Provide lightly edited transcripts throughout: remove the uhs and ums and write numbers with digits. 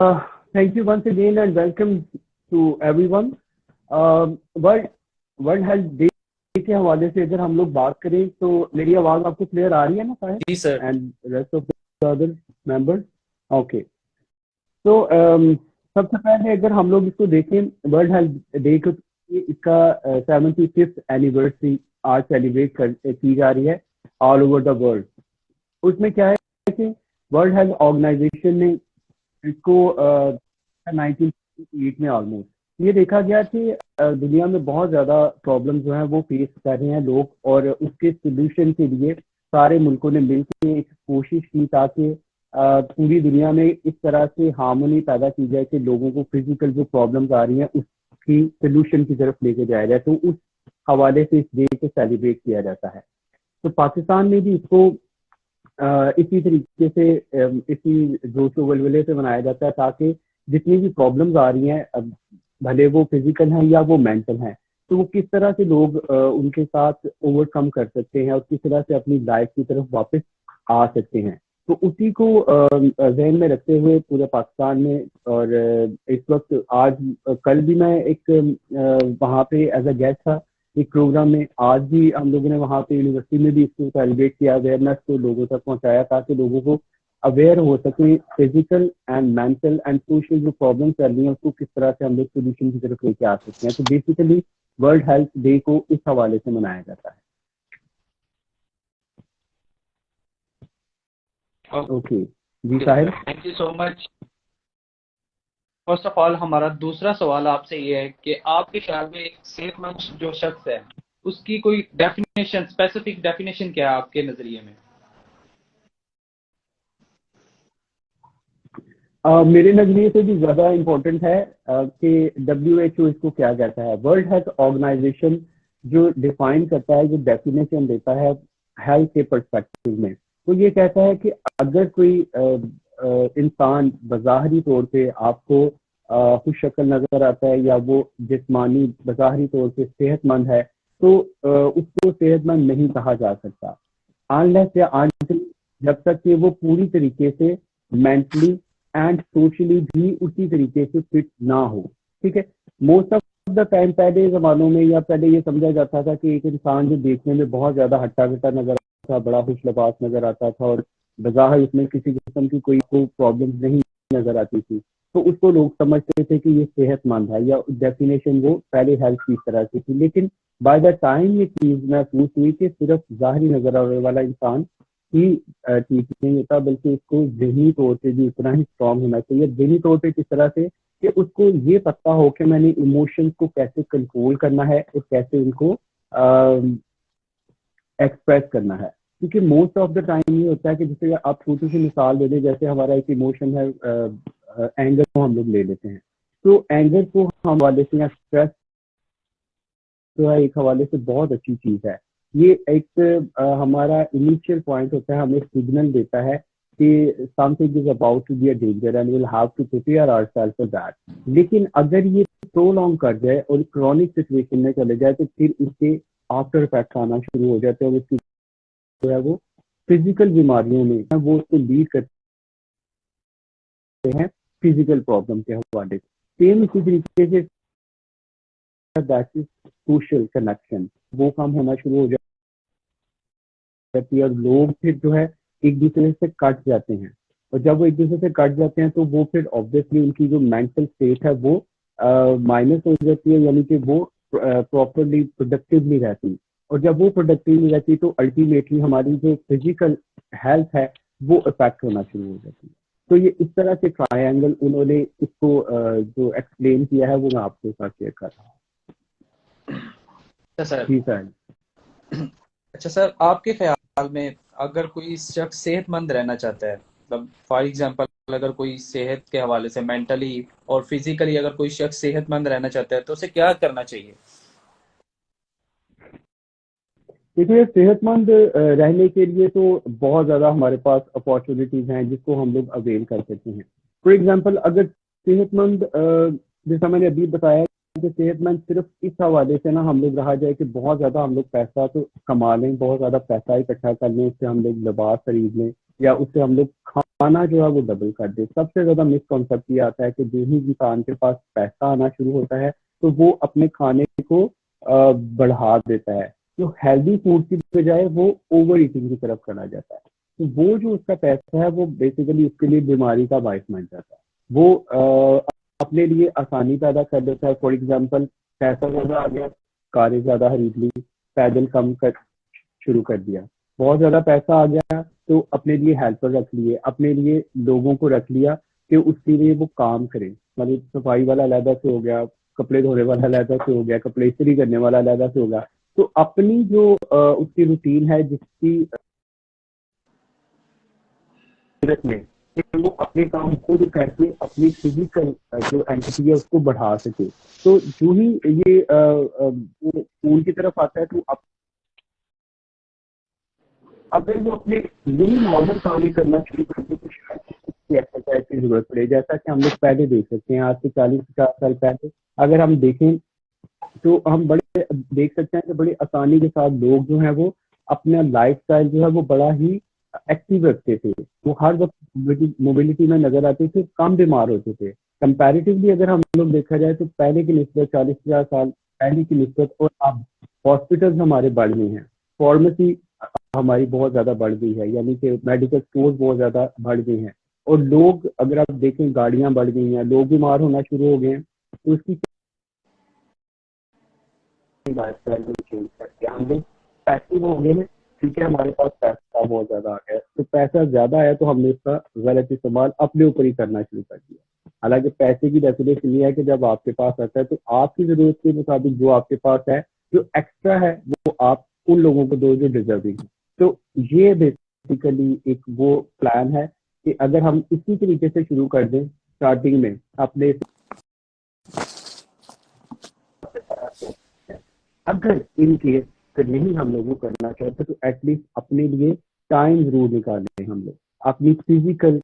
Thank you once again and welcome to everyone. World health day के हवाले से अगर हम लोग बात करें तो मेरी आवाज आपको क्लियर आ रही है ना साहिब? जी sir. And rest of the other members? Okay. तो सबसे पहले अगर हम लोग इसको देखें, वर्ल्ड हेल्थ डे को, इसका 75th एनिवर्सरी आज सेलिब्रेट की जा रही है ऑल ओवर द वर्ल्ड। उसमें क्या है कि वर्ल्ड हेल्थ ऑर्गेनाइजेशन ने इसको 1988 में ऑलमोस्ट ये देखा गया कि दुनिया में बहुत ज़्यादा प्रॉब्लम जो है वो फेस कर रहे हैं लोग, और उसके सोल्यूशन के लिए सारे मुल्कों ने मिलकर एक कोशिश की ताकि पूरी दुनिया में इस तरह से हार्मनी पैदा की जाए कि लोगों को फिजिकल जो प्रॉब्लम्स आ रही हैं उसकी सोल्यूशन की तरफ लेके जाया जाए। तो उस हवाले से इस डे को सेलिब्रेट किया जाता है। तो पाकिस्तान में भी इसको इसी तरीके से इसी जोश वलवले से मनाया जाता है ताकि जितनी भी प्रॉब्लम्स आ रही हैं, भले वो फिजिकल हैं या वो मेंटल हैं, तो वो किस तरह से लोग उनके साथ ओवरकम कर सकते हैं और किस तरह से अपनी लाइफ की तरफ वापस आ सकते हैं। तो उसी को जहन में रखते हुए पूरे पाकिस्तान में, और इस वक्त आज कल भी मैं एक वहाँ पे एज अ गेस्ट था एक प्रोग्राम में, आज भी हम लोगों ने वहाँ पे यूनिवर्सिटी में भी इसको सेलिब्रेट किया, अवेयरनेस को लोगों तक पहुँचाया ताकि लोगों को अवेयर हो सके physical and mental and social जो प्रॉब्लम चल रही है उसको किस तरह से हम लोग सोल्यूशन की तरफ लेके आ सकते हैं। तो बेसिकली वर्ल्ड हेल्थ डे को इस हवाले से मनाया जाता है। ओके जी साहिब, thank you so much. First of all हमारा दूसरा सवाल आपसे ये है कि आपके ख्याल में एक सेहतमंद जो शख्स है उसकी कोई डेफिनेशन, स्पेसिफिक डेफिनेशन क्या है आपके नजरिए में? मेरे नजरिए से भी ज्यादा इम्पोर्टेंट है कि WHO इसको क्या कहता है। वर्ल्ड हेल्थ ऑर्गेनाइजेशन जो डिफाइन करता है, जो डेफिनेशन देता है हेल्थ के पर्सपेक्टिव में, तो ये कहता है कि अगर कोई इंसान बज़ाहिरी तौर पे आपको खुश शक्ल नजर आता है या वो जिस्मानी बज़ाहिरी तौर पे सेहतमंद है, तो उसको सेहतमंद नहीं कहा जा सकता अनलेस या अनटिल जब तक कि वो पूरी तरीके से मेंटली एंड सोशली भी उसी तरीके से फिट ना हो। ठीक है, मोस्ट ऑफ द टाइम पहले जमानों में या पहले ये समझा जाता था कि एक इंसान जो देखने में बहुत ज्यादा हट्टा कट्टा नजर आता था, बड़ा खुश लबास नजर आता था और बज़ाहिर उसमें किसी किस्म की कोई प्रॉब्लम नहीं नजर आती थी, तो उसको लोग समझते थे कि ये सेहतमंद है, या डेफिनेशन वो पहले हेल्थ की तरह से थी। लेकिन बाय द टाइम ये चीज महसूस हुई कि सिर्फ ज़ाहिरी नजर आने वाला इंसान ही ठीक नहीं होता, बल्कि उसको ज़हनी तौर पे भी उतना ही स्ट्रांग होना चाहिए। ज़हनी तौर पे किस तरह से कि उसको ये पता हो कि मैंने इमोशंस को कैसे कंट्रोल करना है और कैसे उनको एक्सप्रेस करना है। क्योंकि मोस्ट ऑफ द टाइम ये होता है कि जैसे आप छोटी सी मिसाल दे दें, जैसे हमारा एक इमोशन है एंगर को हम लोग ले लेते हैं, तो एंगर को हम हवाले से या स्ट्रेस जो है एक हवाले से बहुत अच्छी चीज है। ये एक हमारा इनिशियल पॉइंट होता है, हमें सिग्नल देता है कि something is about to be a danger and will have to prepare ourself for that. लेकिन अगर ये प्रोलॉन्ग कर जाए और क्रॉनिक सिचुएशन में चले जाए तो फिर इसके आफ्टर इफेक्ट आना शुरू हो जाते हैं, और उसकी जो है वो फिजिकल बीमारियों में वो उसको लीड करते हैं फिजिकल प्रॉब्लम के हवाले से। सेम इसी तरीके say that is social connection, वो काम होना शुरू हो जाती है और लोग फिर जो है एक दूसरे से कट जाते हैं, और जब वो एक दूसरे से कट जाते हैं तो वो फिर ऑब्वियसली उनकी जो मेंटल स्टेट है वो माइनस हो जाती है, यानी कि वो प्रॉपरली प्रोडक्टिव नहीं रहती, और जब वो प्रोडक्टिव नहीं रहती तो अल्टीमेटली हमारी जो फिजिकल हेल्थ है वो इफेक्ट होना शुरू हो जाती है। तो ये इस तरह से ट्रायंगल उन्होंने इसको जो एक्सप्लेन किया है वो मैं आपके साथ शेयर कर रहा हूँ। सर जी सर। अच्छा सर, आपके ख्याल में अगर कोई शख्स सेहतमंद रहना चाहता है, मतलब फॉर एग्जांपल अगर कोई सेहत के हवाले से मेंटली और फिजिकली अगर कोई शख्स सेहतमंद रहना चाहता है तो उसे क्या करना चाहिए? देखिए, सेहतमंद रहने के लिए तो बहुत ज़्यादा हमारे पास अपॉर्चुनिटीज़ हैं जिसको हम लोग अवेल कर सकते हैं। फॉर एग्जांपल, अगर सेहतमंद जैसा मैंने अभी बताया कि सेहतमंद सिर्फ इस हवाले से ना हम लोग रहा जाए कि बहुत ज़्यादा हम लोग पैसा तो कमा लें, बहुत ज़्यादा पैसा इकट्ठा कर लें, उससे हम लोग लिबास खरीद लें या उससे हम लोग खाना जो है वो डबल कर दे। सबसे ज्यादा मिसकॉन्सेप्ट ये आता है कि जो ही इंसान के पास पैसा आना शुरू होता है तो वो अपने खाने को बढ़ा देता है, तो हेल्दी फूड की बजाय वो ओवर ईटिंग की तरफ चला जाता है। तो वो जो उसका पैसा है वो बेसिकली उसके लिए बीमारी का बायस बन जाता है। वो अपने लिए आसानी पैदा कर देता है। फॉर एग्जाम्पल, पैसा ज्यादा आ गया, कारें ज्यादा खरीद ली, पैदल कम कर शुरू कर दिया। बहुत ज्यादा पैसा आ गया तो अपने लिए हेल्पर रख लिए, अपने लिए लोगों को रख लिया कि उसके लिए वो काम करें। मतलब सफाई वाला अलहदा से हो गया, कपड़े धोने वाला अलहदा से हो गया, कपड़े इस्त्री करने वाला अलहदा से हो गया। तो अपनी जो उसकी रूटीन है जिसकी सूरत में कि वो अपने काम खुद करके अपनी फिजिकल जो एंटिटी है उसको बढ़ा सके। तो जो ही ये स्कूल की तरफ आता है तो अगर वो अपने यही नॉर्मल काम ही करना शुरू कर दे तो शायद एक्सरसाइज की जरूरत पड़े। जैसा कि हम लोग पहले देख सकते हैं, आज से 40-50 साल पहले अगर हम देखें तो हम बड़े देख सकते हैं कि बड़ी आसानी के साथ लोग जो है वो अपना लाइफस्टाइल जो है वो बड़ा ही एक्टिव रखते थे। वो हर वक्त मोबिलिटी में नजर आते थे, कम बीमार होते थे। कंपैरेटिवली अगर हम लोग देखा जाए तो पहले की निस्बत 40-50 साल पहले की निस्बत और अब हॉस्पिटल्स हमारे बढ़ गए हैं, फार्मेसी हमारी बहुत ज्यादा बढ़ गई है, यानी कि मेडिकल स्टोर बहुत ज्यादा बढ़ गए हैं। और लोग अगर आप देखें गाड़ियां बढ़ गई हैं, लोग बीमार होना शुरू हो गए हैं। तो उसकी लाइफस्टाइल को चेंज करके हम लोग पैसिव हो गए हैं। ठीक है, हमारे पास पैसा बहुत ज्यादा आ गया, तो पैसा ज्यादा है तो हमने इसका गलत इस्तेमाल अपने ऊपर ही करना शुरू कर दिया। हालांकि पैसे की डेफिनेशन ये है कि जब आपके पास आता है तो आपकी जरूरत के मुताबिक जो आपके पास है, जो एक्स्ट्रा है वो आप उन लोगों को दो जो डिजर्विंग है। तो ये बेसिकली एक वो प्लान है कि अगर हम इसी तरीके से शुरू कर दें स्टार्टिंग में अपने, अगर इन केस नहीं हम लोगों को करना चाहते तो एटलीस्ट अपने लिए टाइम जरूर निकालें। हम लोग अपनी फिजिकल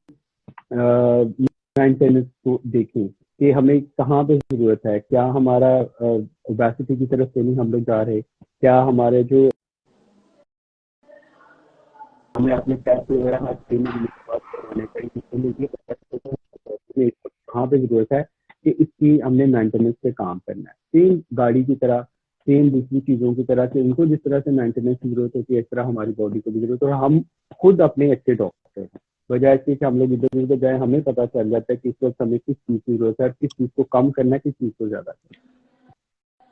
मेंटेनेंस को देखें कि हमें कहाँ पे जरूरत है, क्या हमारा ओबेसिटी की तरफ से नहीं हम लोग जा रहे, क्या हमारे जो हमें अपने पैसे वगैरह करवाने चाहिए, कहाँ पे जरूरत है कि इसकी हमने मेंटेनेंस पे काम करना है। सेम गाड़ी की तरह, सेम दूसरी चीजों की तरह से उनको जिस तरह से मेंटेनेंस की जरूरत होती है इस तरह हमारी बॉडी को भी जरूरत है। और हम खुद अपने अच्छे डॉक्टर हैं, बजाय इसके कि हम लोग इधर उधर जाए। हमें पता चल जाता है कि इस वक्त हमें किस चीज की जरूरत है, किस चीज को कम करना है, किस चीज को ज्यादा करना है।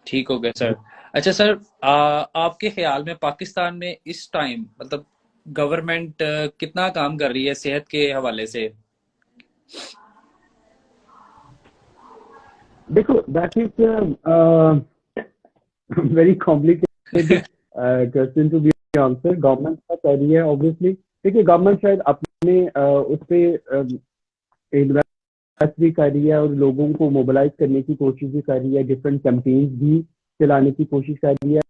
ठीक हो गया सर। अच्छा सर, आपके ख्याल में पाकिस्तान में इस टाइम मतलब गवर्नमेंट कितना काम कर रही है सेहत के हवाले से? देखो, that is very complicated question to be answer. Government क्या कर रही है, ऑब्वियसली देखिए गवर्नमेंट शायद अपने उस पर इन्वेस्ट भी कर रही है और लोगों को मोबिलाइज करने की कोशिश भी कर रही है, डिफरेंट कैंपेन्स भी चलाने की कोशिश कर रही है।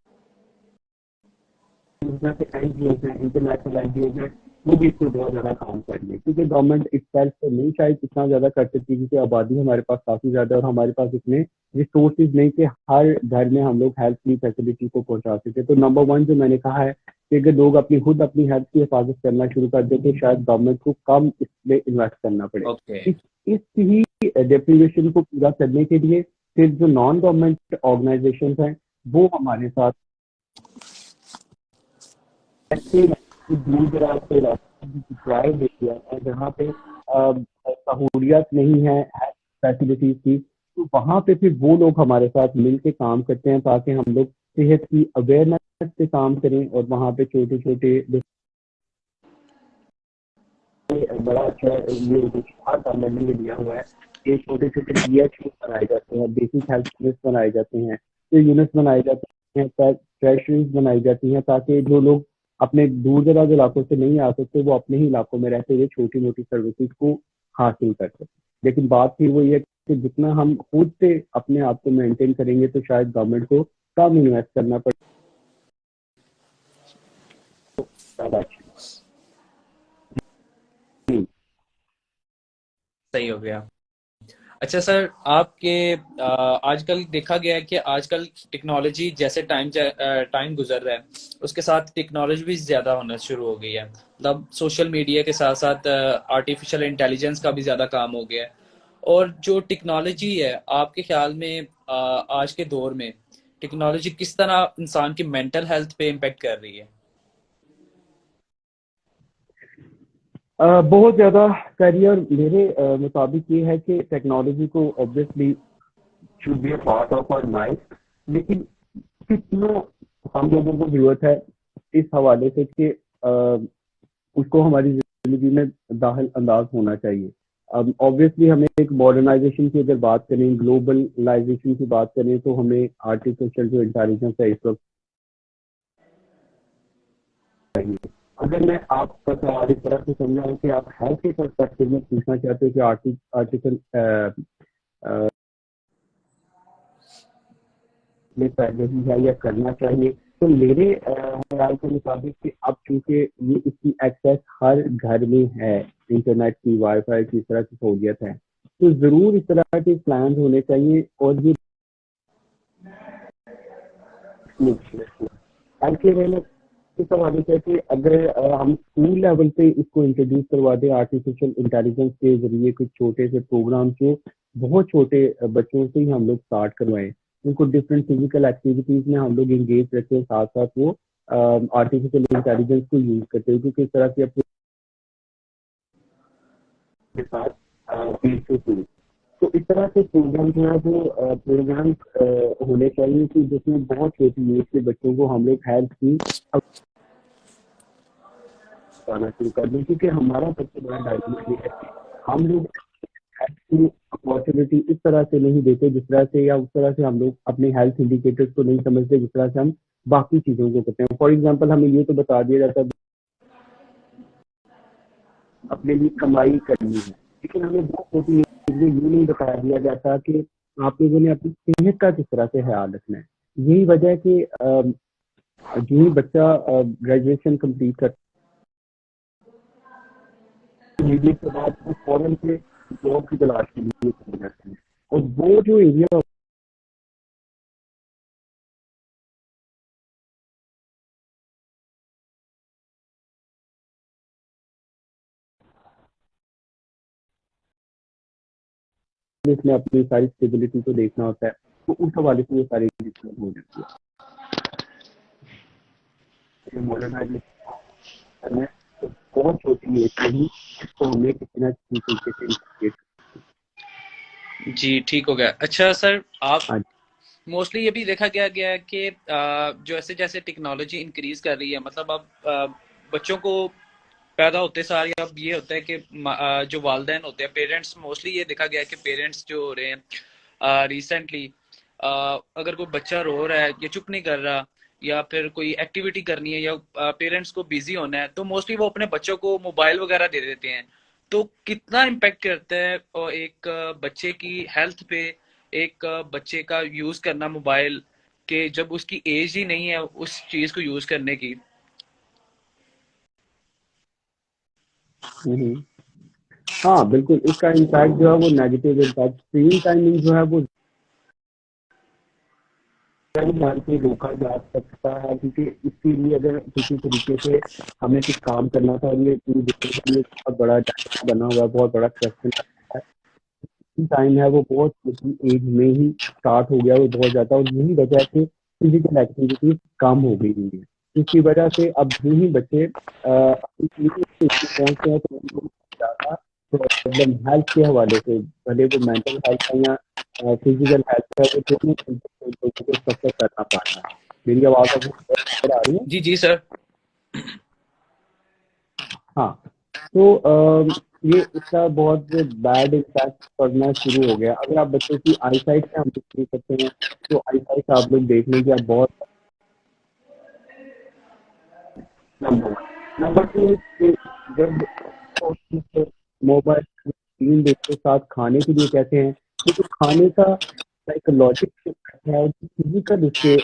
इंटरनेशनल एनजीओ है वो भी इसको बहुत ज्यादा काम कर रही है, क्योंकि गवर्नमेंट इटसेल्फ तो नहीं शायद इतना ज्यादा कर सकती, क्योंकि आबादी हमारे पास काफी ज्यादा है और हमारे पास इतने रिसोर्सेज नहीं कि हर घर में हम लोग हेल्थ की फैसिलिटी को पहुंचा सके। तो नंबर वन जो मैंने कहा है कि अगर लोग अपनी खुद अपनी हेल्थ की हिफाजत करना शुरू कर दे तो शायद गवर्नमेंट को कम इसमें इन्वेस्ट करना पड़े। ओके। इस ही डेप्रीवेशन को पूरा करने के लिए फिर जो नॉन गवर्नमेंट ऑर्गेनाइजेशन हैं वो हमारे साथ ऐसे दूर दराज के ड्राइव एरिया है जहाँ पे सहूलियत नहीं है फैसिलिटीज की, तो वहाँ पे फिर वो लोग हमारे साथ मिल के काम करते हैं ताकि हम लोग सेहत की अवेयरनेस पे काम करें। और वहाँ पे छोटे छोटे बड़ा अच्छा ये गवर्नमेंट ने लिया हुआ है, ये छोटे छोटे BHU बनाए जाते हैं, बेसिक हेल्थ यूनिट्स बनाए जाते हैं, तो यूनिट्स बनाए जाते हैं, ट्रेशरीज बनाई जाती हैं ताकि जो लोग अपने दूर दराज इलाकों से नहीं आ सकते वो अपने ही इलाकों में रहते हुए छोटी मोटी सर्विसेज को हासिल कर सकते। लेकिन बात फिर वही है कि जितना हम खुद से अपने आप को मेंटेन करेंगे तो शायद गवर्नमेंट को कम इन्वेस्ट करना पड़ेगा। सही हो गया। अच्छा सर, आपके आजकल देखा गया है कि आजकल टेक्नोलॉजी जैसे टाइम गुजर रहा है, उसके साथ टेक्नोलॉजी भी ज़्यादा होना शुरू हो गई है। मतलब सोशल मीडिया के साथ साथ आर्टिफिशियल इंटेलिजेंस का भी ज़्यादा काम हो गया है। और जो टेक्नोलॉजी है, आपके ख्याल में आज के दौर में टेक्नोलॉजी किस तरह इंसान की मेंटल हेल्थ पे इम्पेक्ट कर रही है? बहुत ज्यादा करियर मेरे मुताबिक ये है कि टेक्नोलॉजी को obviously should be a part of our life, लेकिन कितना हम लोगों को जरूरत है इस हवाले से कि उसको हमारी जिंदगी में दाखिल अंदाज होना चाहिए। अब ऑब्वियसली हमें एक मॉडर्नाइजेशन की अगर बात करें, ग्लोबलाइजेशन की बात करें, तो हमें आर्टिफिशियल जो इंटेलिजेंस है इस वक्त चाहिए। अगर मैं आपका सवाल इस तरह से समझाऊं कि आप हेल्थ के परस्पेक्टिव में पूछना चाहते हो कि आर्टिफिशियल में पहले ही है या करना चाहिए, तो मेरे ख्याल के मुताबिक कि अब चूंकि ये इसकी एक्सेस हर घर में है, इंटरनेट की, वाईफाई की, इस तरह की सहूलियत है, तो जरूर इस तरह के प्लान होने चाहिए। और ये के मैंने इस हवाले से कि अगर हम स्कूल लेवल पे इसको इंट्रोड्यूस करवा दें आर्टिफिशियल इंटेलिजेंस के जरिए, कुछ छोटे से प्रोग्राम जो बहुत छोटे बच्चों से ही हम लोग स्टार्ट करवाएं, उनको डिफरेंट फिजिकल एक्टिविटीज में हम लोग इंगेज रखें, साथ साथ वो आर्टिफिशियल इंटेलिजेंस को यूज करते हुए किस तरह से अपने साथ फेस टू फेस, तो इस तरह के प्रोग्राम जो है वो प्रोग्राम होने चाहिए कि जिसमें बहुत छोटी एज के बच्चों को हम लोग हेल्थ की आना शुरू कर दें, क्योंकि हमारा सबसे बड़ा डायमेंशन ये है कि हम लोग हेल्थ की अपॉर्चुनिटी इस तरह से नहीं देते जिस तरह से, या उस तरह से हम लोग अपने हेल्थ इंडिकेटर्स को नहीं समझते जिस तरह से हम बाकी चीजों को करते हैं। फॉर एग्जाम्पल हमें ये तो बता दिया जाता है अपने लिए कमाई करनी है, लेकिन हमें बहुत छोटी एज में ये नहीं बता दिया जाता कि आप लोगों ने अपनी सेहत का किस तरह से ख्याल रखना है। यही वजह है कि जो ही बच्चा ग्रेजुएशन कंप्लीट करता है के बाद वो फौरन से जॉब की तलाश के लिए चले जाते हैं, और वो जो एरिया इसमें अपनी सारी स्टेबिलिटी को देखना होता है, तो उस हवाले से ये सारी दिक्कत हो जाती है। मॉडर्नाइजेशन में तो बहुत छोटी एज में ही इसको हमें किसी ना किसी तरीके से इंटीग्रेट। जी, ठीक हो गया। अच्छा सर, आप हाँ मोस्टली ये भी देखा गया है कि जो जैसे जैसे टेक्नोलॉजी इंक्रीज कर रही है, मतलब अब बच्चों को पैदा होते सार अब ये होता है कि जो वालदेन होते हैं, पेरेंट्स, मोस्टली ये देखा गया है कि पेरेंट्स जो हो रहे हैं रिसेंटली, अगर कोई बच्चा रो रहा है या चुप नहीं कर रहा, या फिर कोई एक्टिविटी करनी है, या पेरेंट्स को बिजी होना है, तो मोस्टली वो अपने बच्चों को मोबाइल वगैरह दे देते हैं। तो कितना इम्पेक्ट करता है एक बच्चे की हेल्थ पे, एक बच्चे का यूज करना मोबाइल के, जब उसकी एज ही नहीं है उस चीज को यूज करने की? हाँ बिल्कुल, इसका इम्पैक्ट जो है वो नेगेटिव इम्पैक्ट, स्क्रीन टाइमिंग जो है वो ध्यान से रोका जा सकता है, क्योंकि इसके लिए अगर किसी तरीके से हमें कुछ काम करना था, और ये पूरी दुनिया के लिए बहुत बड़ा बना हुआ है, बहुत बड़ा क्वेश्चन टाइम है, वो बहुत छोटी एज में ही स्टार्ट हो गया, वो बहुत ज्यादा, और यही वजह से फिजिकल एक्टिविटीज कम हो गई हुई है। इसकी वजह से अब जो ही बच्चे पहुंचते हैं तो उनको ज्यादा प्रॉब्लम हेल्थ के हवाले से, भले वो मेंटल हेल्थ है या फिजिकल हेल्थ है, वो दोनों लोगों को सफर करना पड़ रहा है। मेरी आवाज अब आ रही है? जी जी सर। हाँ, तो ये इसका बहुत बैड इम्पैक्ट पड़ना शुरू हो गया। अगर आप बच्चों की आई साइट से हम लोग देख सकते हैं, तो आई साइट आप लोग देख लें कि आप बहुत नंबर टू, जब मोबाइल स्क्रीन देखते साथ खाने के लिए कहते हैं, तो जो खाने का साइकोलॉजिक इफेक्ट है, फिजिकल उसके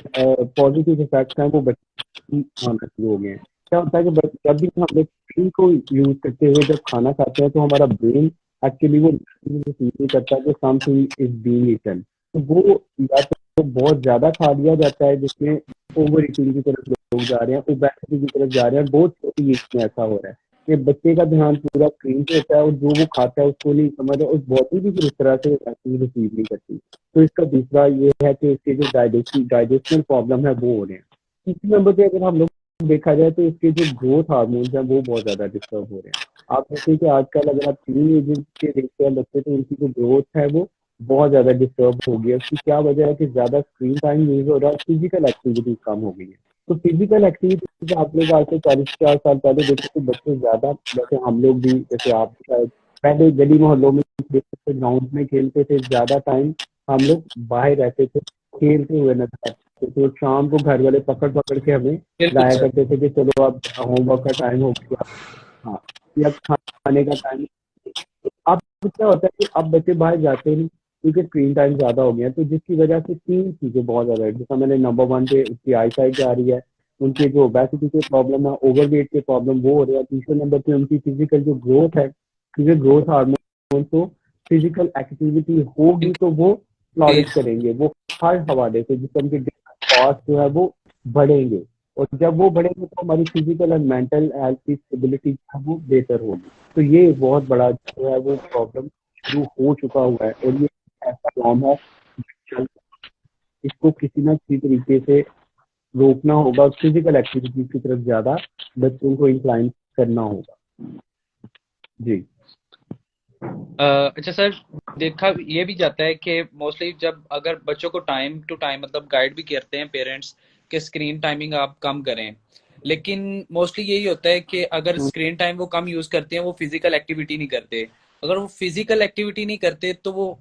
पॉजिटिव इफेक्ट हैं, वो बच्चे आना शुरू हो गए हैं। क्या होता है कि जब भी हम लोग स्क्रीन को यूज करते हुए जब खाना खाते हैं, तो हमारा ब्रेन एक्चुअली वो रिसीव नहीं करता कि समथिंग इज बीइंग ईटन। तो वो या तो बहुत ज्यादा खा लिया जाता है जिसमें ओवर ईटिंग की तरफ लोग जा रहे हैं, ओबेसिटी की तरफ जा रहे हैं। बहुत छोटी एज में ऐसा हो रहा है कि बच्चे का ध्यान पूरा स्क्रीन पे होता है और जो वो खाता है उसको नहीं समझ, और बॉडी भी फिर उस तरह से रिसीव नहीं करती। तो इसका दूसरा ये है कि इसके जो डाइजेशनल प्रॉब्लम है वो हो रहे हैं। तीसरे नंबर पे अगर हम लोग देखा जाए तो इसके जो ग्रोथ हार्मोन्स हैं वो बहुत ज्यादा डिस्टर्ब हो रहे हैं। आप देखिए कि आजकल अगर आप टीन एज के देखते हैं बच्चे तो उनकी जो ग्रोथ है वो बहुत ज्यादा डिस्टर्ब हो गई है। उसकी क्या वजह है कि ज्यादा स्क्रीन टाइम यूज हो रहा है, फिजिकल एक्टिविटी कम हो गई है। तो फिजिकल एक्टिविटी आप लोग आज से 40-50 साल पहले देखते थे बच्चे ज्यादा, जैसे हम लोग भी, जैसे आप शायद पहले गली मोहल्लों में खेलते थे, ग्राउंड में खेलते थे, ज्यादा टाइम हम लोग बाहर रहते थे, खेलते हुए नजर आते थे। तो शाम को घर वाले पकड़ पकड़ के हमें बिल्कुल लाया सर। करते थे कि चलो अब होमवर्क का टाइम हो गया, हाँ, या खाने का टाइम। अब क्या होता है कि अब बच्चे बाहर जाते नहीं क्योंकि स्क्रीन टाइम ज्यादा हो गया, तो जिसकी वजह से तीन चीजें बहुत ज्यादा है। जैसा मैंने नंबर 1 पे उसकी आई साइट जा रही है, उनके जो ओबेसिटी के प्रॉब्लम है, ओवरवेट के प्रॉब्लम वो हो रहा है। तीसरे नंबर पे उनकी फिजिकल जो ग्रोथ है, क्योंकि ग्रोथ हार्मोन तो फिजिकल एक्टिविटी होगी तो वो फ्लॉरिश इंक्रीज। करेंगे, वो हर हवाले से जिसम के पार्ट जो है वो बढ़ेंगे। और जब वो बढ़ेंगे तो हमारी फिजिकल और मेंटल हेल्थ की स्टेबिलिटी है वो बेहतर होगी। तो ये एक बहुत बड़ा जो है वो प्रॉब्लम शुरू हो चुका हुआ है, और ये ऐसा प्रॉब्लम है चल, इसको किसी ना किसी तरीके से रोकना होगा। फिजिकल एक्टिविटी की तरफ ज्यादा बच्चों को इंक्लाइन करना होगा। जी। अच्छा सर, देखा ये भी जाता है कि मोस्टली जब अगर बच्चों को टाइम टू टाइम मतलब गाइड भी करते हैं पेरेंट्स कि स्क्रीन टाइमिंग आप कम करें, लेकिन मोस्टली यही होता है कि अगर स्क्रीन टाइम वो कम यूज करते हैं वो फिजिकल एक्टिविटी नहीं करते। अगर वो फिजिकल एक्टिविटी नहीं करते तो वो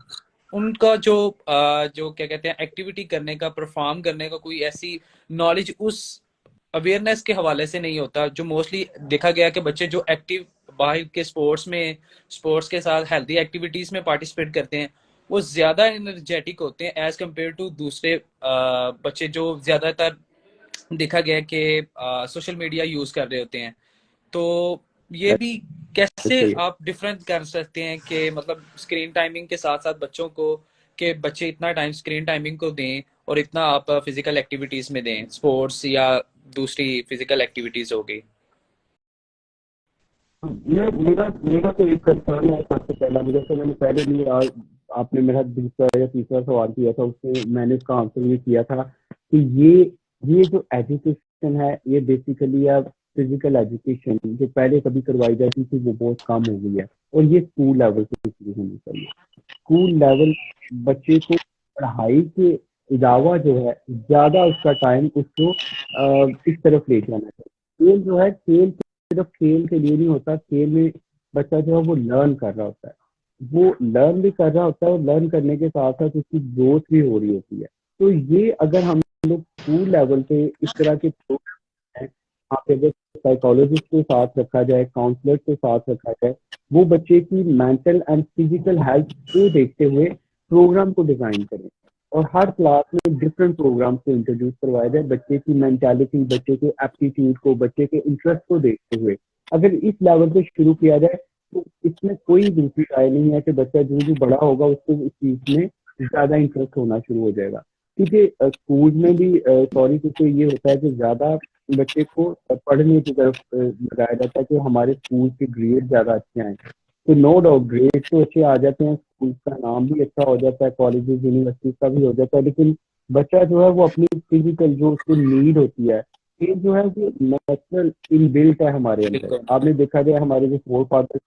उनका जो क्या कहते हैं एक्टिविटी करने का, परफॉर्म करने का कोई ऐसी नॉलेज उस अवेयरनेस के हवाले से नहीं होता। जो मोस्टली देखा गया कि बच्चे जो एक्टिव बाहर के स्पोर्ट्स के साथ हेल्दी एक्टिविटीज में पार्टिसिपेट करते हैं वो ज्यादा एनर्जेटिक होते हैं एज कम्पेयर टू दूसरे बच्चे जो ज्यादातर देखा गया कि सोशल मीडिया यूज कर रहे होते हैं। तो ये भी कैसे सही है। आप डिफरेंस कर सकते हैं कि मतलब स्क्रीन टाइमिंग के साथ साथ बच्चों को, कि बच्चे इतना टाइम स्क्रीन टाइमिंग को दें और इतना आप फिजिकल एक्टिविटीज में दें, स्पोर्ट्स या दूसरी फिजिकल एक्टिविटीज हो गई। मेरा मेरा तो एक कंसर्न है सबसे पहला, जैसे मैंने पहले भी आपने मेरा दूसरा या तीसरा सवाल किया था उसमें मैंने इसका आंसर ये किया था कि ये जो एजुकेशन है ये बेसिकली अब फिजिकल एजुकेशन जो पहले कभी करवाई जाती थी वो बहुत कम हो गई है, और ये स्कूल लेवल से शुरू होनी चाहिए। स्कूल लेवल बच्चे को पढ़ाई के अलावा जो है ज्यादा उसका टाइम उसको इस तरफ ले जाना चाहिए। खेल जो है, खेल सिर्फ खेल के लिए नहीं होता, खेल में बच्चा जो है वो लर्न कर रहा होता है, वो लर्न भी कर रहा होता है, और लर्न करने के साथ साथ उसकी ग्रोथ भी हो रही होती है। तो ये अगर हम लोग स्कूल लेवल पे इस तरह के प्रोग्राम हैं, वहाँ पे अगर साइकोलॉजिस्ट के साथ रखा जाए, काउंसलर के साथ रखा जाए, वो बच्चे की मेंटल एंड फिजिकल हेल्थ को देखते हुए प्रोग्राम को डिजाइन करें, और हर क्लास में डिफरेंट प्रोग्राम को इंट्रोड्यूस करवाया जाए, बच्चे की मेंटालिटी, बच्चे के एप्टीट्यूड को, बच्चे के इंटरेस्ट को देखते हुए अगर इस लेवल पे शुरू किया जाए तो इसमें कोई दूसरी राय नहीं है कि बच्चा जो जो बड़ा होगा उसको इस चीज में ज्यादा इंटरेस्ट होना शुरू हो जाएगा। क्योंकि स्कूल में भी सॉरी क्योंकि ये होता है कि ज्यादा बच्चे को पढ़ने की तरफ लगाया जाता है कि हमारे स्कूल के ग्रेड ज्यादा अच्छे आए, तो नो डाउट ग्रेड तो अच्छे आ जाते हैं, स्कूल का नाम भी अच्छा हो जाता है, कॉलेजेस यूनिवर्सिटीज का भी हो जाता है, लेकिन बच्चा जो है वो अपनी फिजिकल जो उसको नीड होती है, ये जो है वो नेचुरल इनबिल्ट है हमारे अंदर। बिल्कुल आपने देखा जाए हमारे जो फोर फादर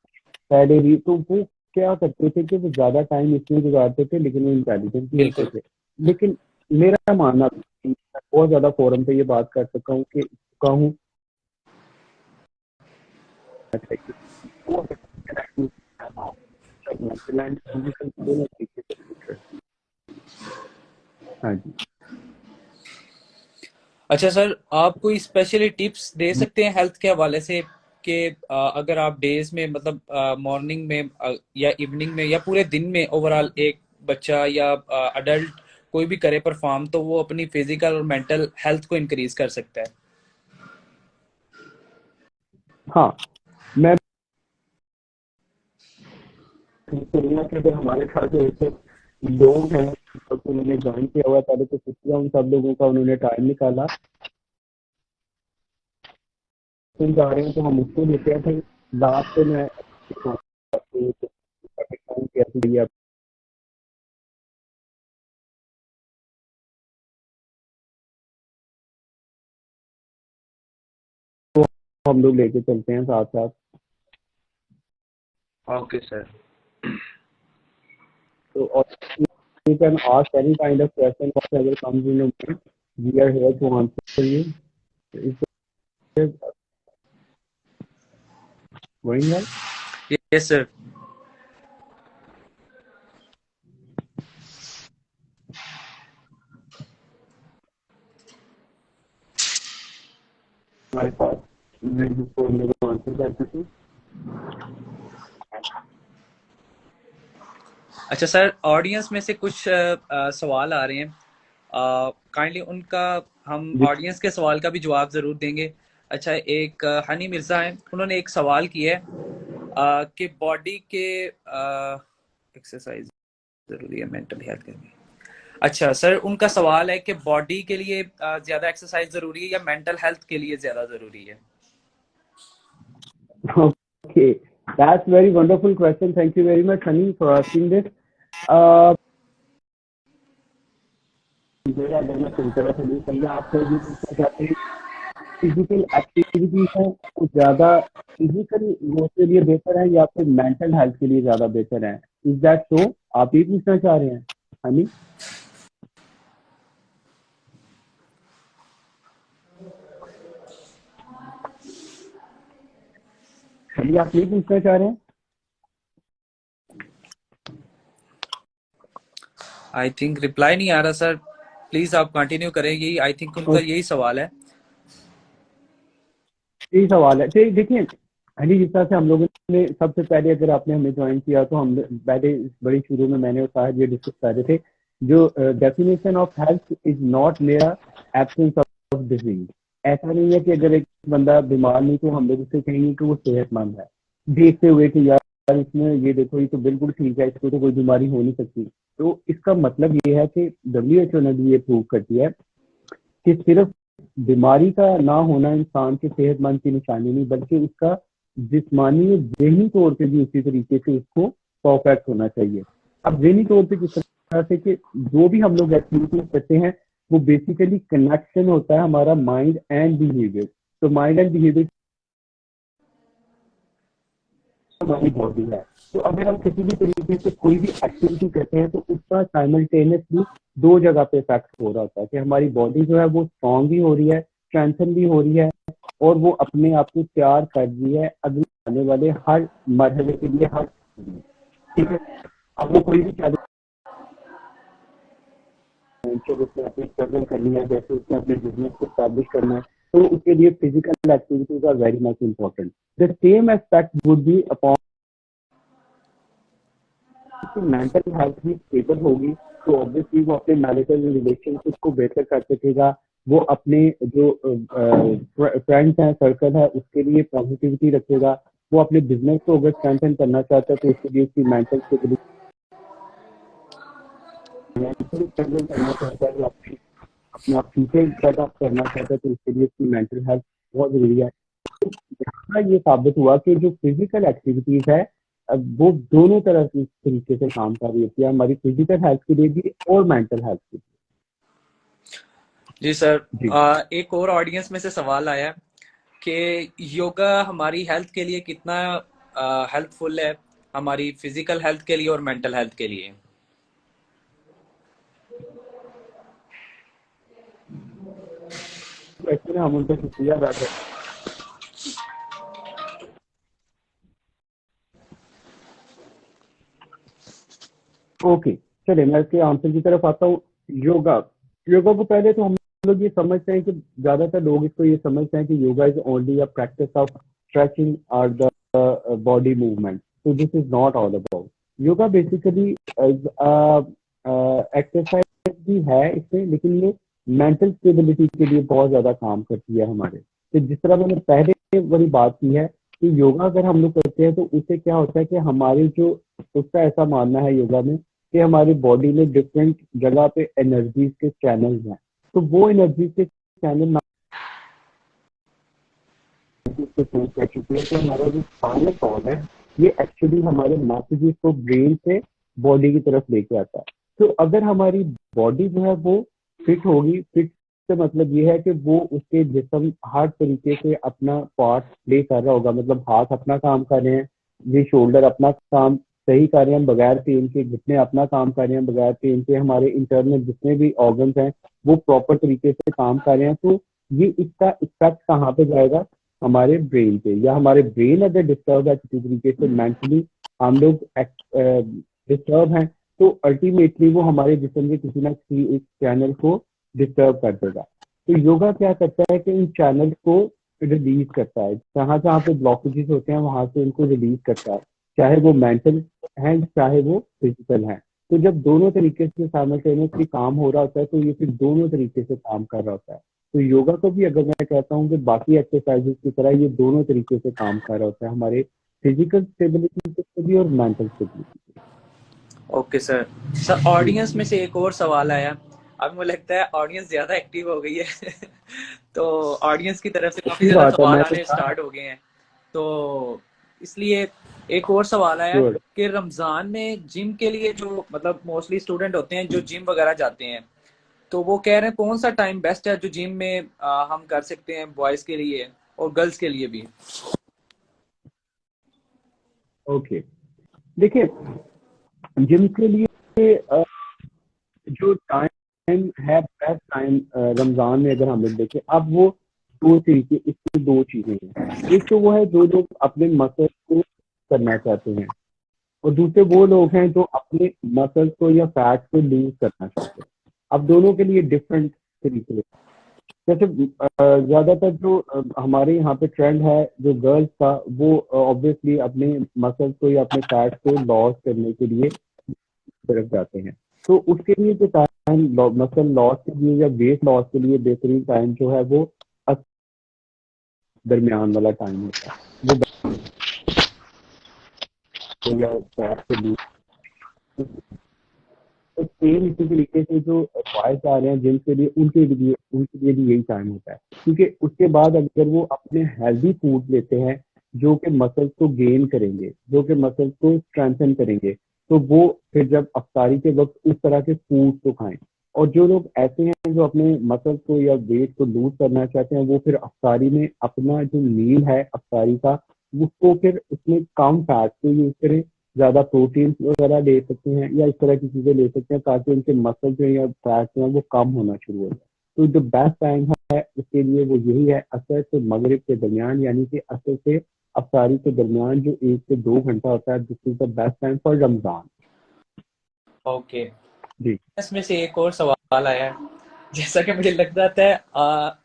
पहले भी तो वो क्या करते थे कि वो ज्यादा टाइम इसमें गुजारते थे लेकिन वो इंटेलिजेंट भी होते बिल्कुल। थे। लेकिन मेरा मानना, मैं बहुत ज्यादा फोरम पे ये बात कर सकता हूँ कि कहूँ दोनों तरीके से future। हाँ जी। अच्छा सर, आप कोई स्पेशली टिप्स दे सकते हैं हेल्थ के हवाले से कि अगर आप डेज में मतलब मॉर्निंग में या इवनिंग में या पूरे दिन में ओवरऑल एक बच्चा या अडल्ट कोई भी करे परफॉर्म तो वो अपनी फिजिकल और मेंटल हेल्थ को इंक्रीज कर सकता है। हाँ, मैं दुनिया के अगर हमारे साथ जो ऐसे लोग हैं तो उन्होंने ज्वाइन किया हुआ, पहले तो शुक्रिया उन सब लोगों का, उन्होंने टाइम निकाला। तुम जा रहे हैं तो हम उसको लेते थे। लास्ट में मैं किया तो हम लोग लेके चलते हैं साथ साथ। Okay sir. So you can ask any kind of question whatever comes in your mind. We are here to answer you. Is it going well? Yes sir. हमारे पास मैं जिसको हम लोग आंसर करते थे। अच्छा सर, ऑडियंस में से कुछ सवाल आ रहे हैं, काइंडली उनका हम ऑडियंस के सवाल का भी जवाब जरूर देंगे। अच्छा, एक हनी मिर्जा है, उन्होंने एक सवाल किया है कि बॉडी के एक्सरसाइज जरूरी है मेंटल हेल्थ के लिए। अच्छा सर, उनका सवाल है कि बॉडी के लिए ज्यादा एक्सरसाइज जरूरी है या मेंटल हेल्थ के लिए ज्यादा जरूरी है? Okay, that's very wonderful question. Thank you very much, Honey, for asking this. अगर मैं सही तरह से नहीं समझा, आपसे ये पूछना चाहते हैं फिजिकल एक्टिविटीज है वो ज्यादा फिजिकल वो के लिए बेहतर है या फिर मेंटल हेल्थ के लिए ज्यादा बेहतर है? Is that so? आप ये पूछना चाह रहे हैं हनी? हनी आप ये पूछना चाह रहे हैं? आई थिंक रिप्लाई नहीं आ रहा सर, प्लीज आप कंटिन्यू करें। यही आई थिंक उनका यही सवाल है। यही सवाल है। देखिए हनी, जिस तरह से हम लोगों ने सबसे पहले अगर आपने हमें ज्वाइन किया तो हम पहले बड़ी शुरू में मैंने शायद ये डिस्कस कर रहे थे, जो definition of health is not मेरा एब्सेंस ऑफ डिजीज। ऐसा नहीं है कि अगर एक बंदा बीमार नहीं तो हम लोग उससे कहेंगे कि वो सेहतमंद है, देखते हुए कि यार इसमें ये देखो ये तो बिल्कुल ठीक है, इसको तो कोई बीमारी हो नहीं सकती। तो इसका मतलब ये है कि WHO ने भी ये प्रूव कर दिया है कि सिर्फ बीमारी का ना होना इंसान के सेहतमंद की निशानी नहीं, बल्कि उसका जिस्मानी ज़हनी तौर पे भी उसी तरीके से उसको परफेक्ट होना चाहिए। अब ज़हनी तौर पे किस तरह से कि जो भी हम लोग एक्टिविटीज करते हैं वो बेसिकली कनेक्शन होता है हमारा माइंड एंड बिहेवियर। तो माइंड एंड बिहेवियर हमारी बॉडी है। तो अगर हम किसी भी तरीके से कोई भी एक्टिविटी करते हैं तो उसका साइमल्टेनियसली दो जगह पे इफेक्ट हो रहा होता है कि हमारी बॉडी जो है वो स्ट्रांग भी हो रही है, स्ट्रेंथन भी हो रही है, और वो अपने आप को तैयार कर रही है अगले आने वाले हर मरहले के लिए, हर ठीक है। अब वो कोई भी उसने अपनी स्ट्रगल करनी है, जैसे उसने अपने बिजनेस को स्टैब्लिश करना है, तो उसके लिए physical activities are very much important. The same aspect would be upon mental health भी स्टेबल होगी तो ऑब्वियसली वो अपने मैरिटल रिलेशनशिप को बेहतर कर सकेगा, वो अपने जो फ्रेंड्स हैं, सर्कल है, उसके लिए पॉजिटिविटी रखेगा, वो अपने बिजनेस को अगर स्ट्रेंथन करना चाहता है तो उसके लिए उसकी मेंटल स्टेबिलिटी करना चाहता है, अपना फ्यूचर सेटअप करना चाहता है तो उसके लिए उसकी मेंटल हेल्थ बहुत जरूरी है। तो ये साबित हुआ कि जो फिजिकल एक्टिविटीज है वो दोनों तरह की तरीके से काम कर रही होती है, हमारी फिजिकल हेल्थ के लिए भी और मेंटल हेल्थ के लिए। जी सर, एक और ऑडियंस में से सवाल आया कि योगा हमारी हेल्थ के लिए कितना हेल्पफुल है, हमारी फिजिकल हेल्थ के लिए और मेंटल हेल्थ के लिए? एक्चुअली हम उनका शुक्रिया अदा करते हैं। ओके, चलिए मैं इसके आंसर की तरफ आता हूँ। योगा को पहले तो हम लोग ये समझते हैं कि ज्यादातर लोग इसको ये समझते हैं कि yoga is only a practice of stretching और the body movement. So this is not all about. Yoga basically exercise भी है इसमें, लेकिन ये मेंटल स्टेबिलिटी के लिए बहुत ज्यादा काम करती है हमारे। तो जिस तरह मैंने पहले वाली बात की है तो योगा अगर हम लोग करते हैं तो उससे क्या होता है कि हमारे जो, उसका ऐसा मानना है योगा में कि हमारी बॉडी में डिफरेंट जगह पे एनर्जीज के चैनल्स हैं, तो वो एनर्जी के चैनल कर चुके हैं कि हमारा जो स्पाइनल कॉर्ड है ये एक्चुअली हमारे मैसेजेस को ब्रेन से बॉडी की तरफ लेके आता है। तो अगर हमारी बॉडी जो है वो फिट होगी, फिट से मतलब ये है कि वो उसके जिस्म हर तरीके से अपना पार्ट प्ले कर रहा होगा, मतलब हाथ अपना काम कर रहे हैं, ये शोल्डर अपना काम सही कर रहे हैं बगैर पेन के, घुटने अपना काम कर रहे हैं बगैर पेन के, हमारे इंटरनल जितने भी ऑर्गन्स हैं वो प्रॉपर तरीके से काम कर रहे हैं। तो ये इसका इफेक्ट कहाँ पे जाएगा, हमारे ब्रेन पे, या हमारे ब्रेन अगर डिस्टर्ब है किसी तरीके से मेंटली हम लोग डिस्टर्ब हैं, तो अल्टीमेटली वो हमारे जिस्म के किसी ना किसी एक चैनल को डिस्टर्ब कर देगा। तो योगा क्या करता है कि इन चैनल को रिलीज करता है, जहाँ जहाँ पे ब्लॉकेजेस होते हैं वहां से इनको रिलीज करता है, चाहे वो मेंटल है चाहे वो फिजिकल है। तो जब दोनों तरीके से साइमल्टेनियसली काम हो रहा होता है तो ये फिर दोनों तरीके से काम कर रहा होता है। तो योगा को भी अगर मैं कहता हूँ कि बाकी एक्सरसाइजेस की तरह ये दोनों तरीके से काम कर रहा होता है, हमारे फिजिकल स्टेबिलिटी के लिए और mental stability. Okay sir. Sir audience में से एक और सवाल आया, अब मुझे लगता है ऑडियंस ज्यादा एक्टिव हो गई है तो ऑडियंस की तरफ से काफी अच्छी ज्यादा बात है, सवाल मैं तो आने स्टार्ट हो गए हैं, तो इसलिए एक और सवाल आया श्योर। कि रमजान में जिम के लिए जो मतलब मोस्टली स्टूडेंट होते हैं जो जिम वगैरह जाते हैं, तो वो कह रहे हैं कौन सा टाइम बेस्ट है जो जिम में हम कर सकते हैं बॉयज के लिए और गर्ल्स के लिए भी। ओके, देखिए जिम के लिए जो टाइम है बेस्ट टाइम रमजान में अगर हम लोग देखें, अब वो दो तरीके, इसमें दो चीजें हैं। एक तो वो है जो लोग अपने मसल को करना चाहते हैं, और दूसरे वो लोग हैं जो अपने मसल को या फैट को लूज करना चाहते हैं। अब दोनों के लिए डिफरेंट तरीके हैं। जैसे ज्यादातर जो हमारे यहाँ पे ट्रेंड है जो गर्ल्स का, वो ऑब्वियसली अपने मसल को या अपने फैट को लॉस करने के लिए तरफ जाते हैं। तो उसके लिए जो टाइम मसल लॉस के लिए या वेट लॉस के लिए बेहतरीन टाइम जो है वो दरमियान वाला टाइम होता है, वो या फैट को लूज। तो सेम इसी तरीके से जो बॉयज आ रहे हैं जिम के लिए, उनके लिए भी यही टाइम होता है, क्योंकि उसके बाद अगर वो अपने हेल्दी फूड लेते हैं जो कि मसल्स को गेन करेंगे, जो कि मसल्स को स्ट्रेंथन करेंगे, तो वो फिर जब अफ्तारी के वक्त उस तरह के फूड को खाएं। और जो लोग ऐसे हैं जो अपने मसल्स को या वेट को लूज करना चाहते हैं, वो फिर अफ्तारी में अपना जो मील है अफ्तारी का, उसको फिर उसमें कम फैट को यूज करें, ज्यादा प्रोटीन वगैरह ले सकते हैं या इस तरह की चीजें ले सकते हैं, ताकि उनके मसल जो है या फैट जो है वो कम होना शुरू हो जाए। तो जो बेस्ट टाइम है उसके लिए वो यही है, असर से मगरिब के दरमियान, यानी कि असर से अफ्तारी के दरमियान जो 1 से 2 घंटा होता है, this is the best time for Ramzan. Okay, जी इसमें से एक और सवाल आया है, जैसा कि मुझे लग रहा है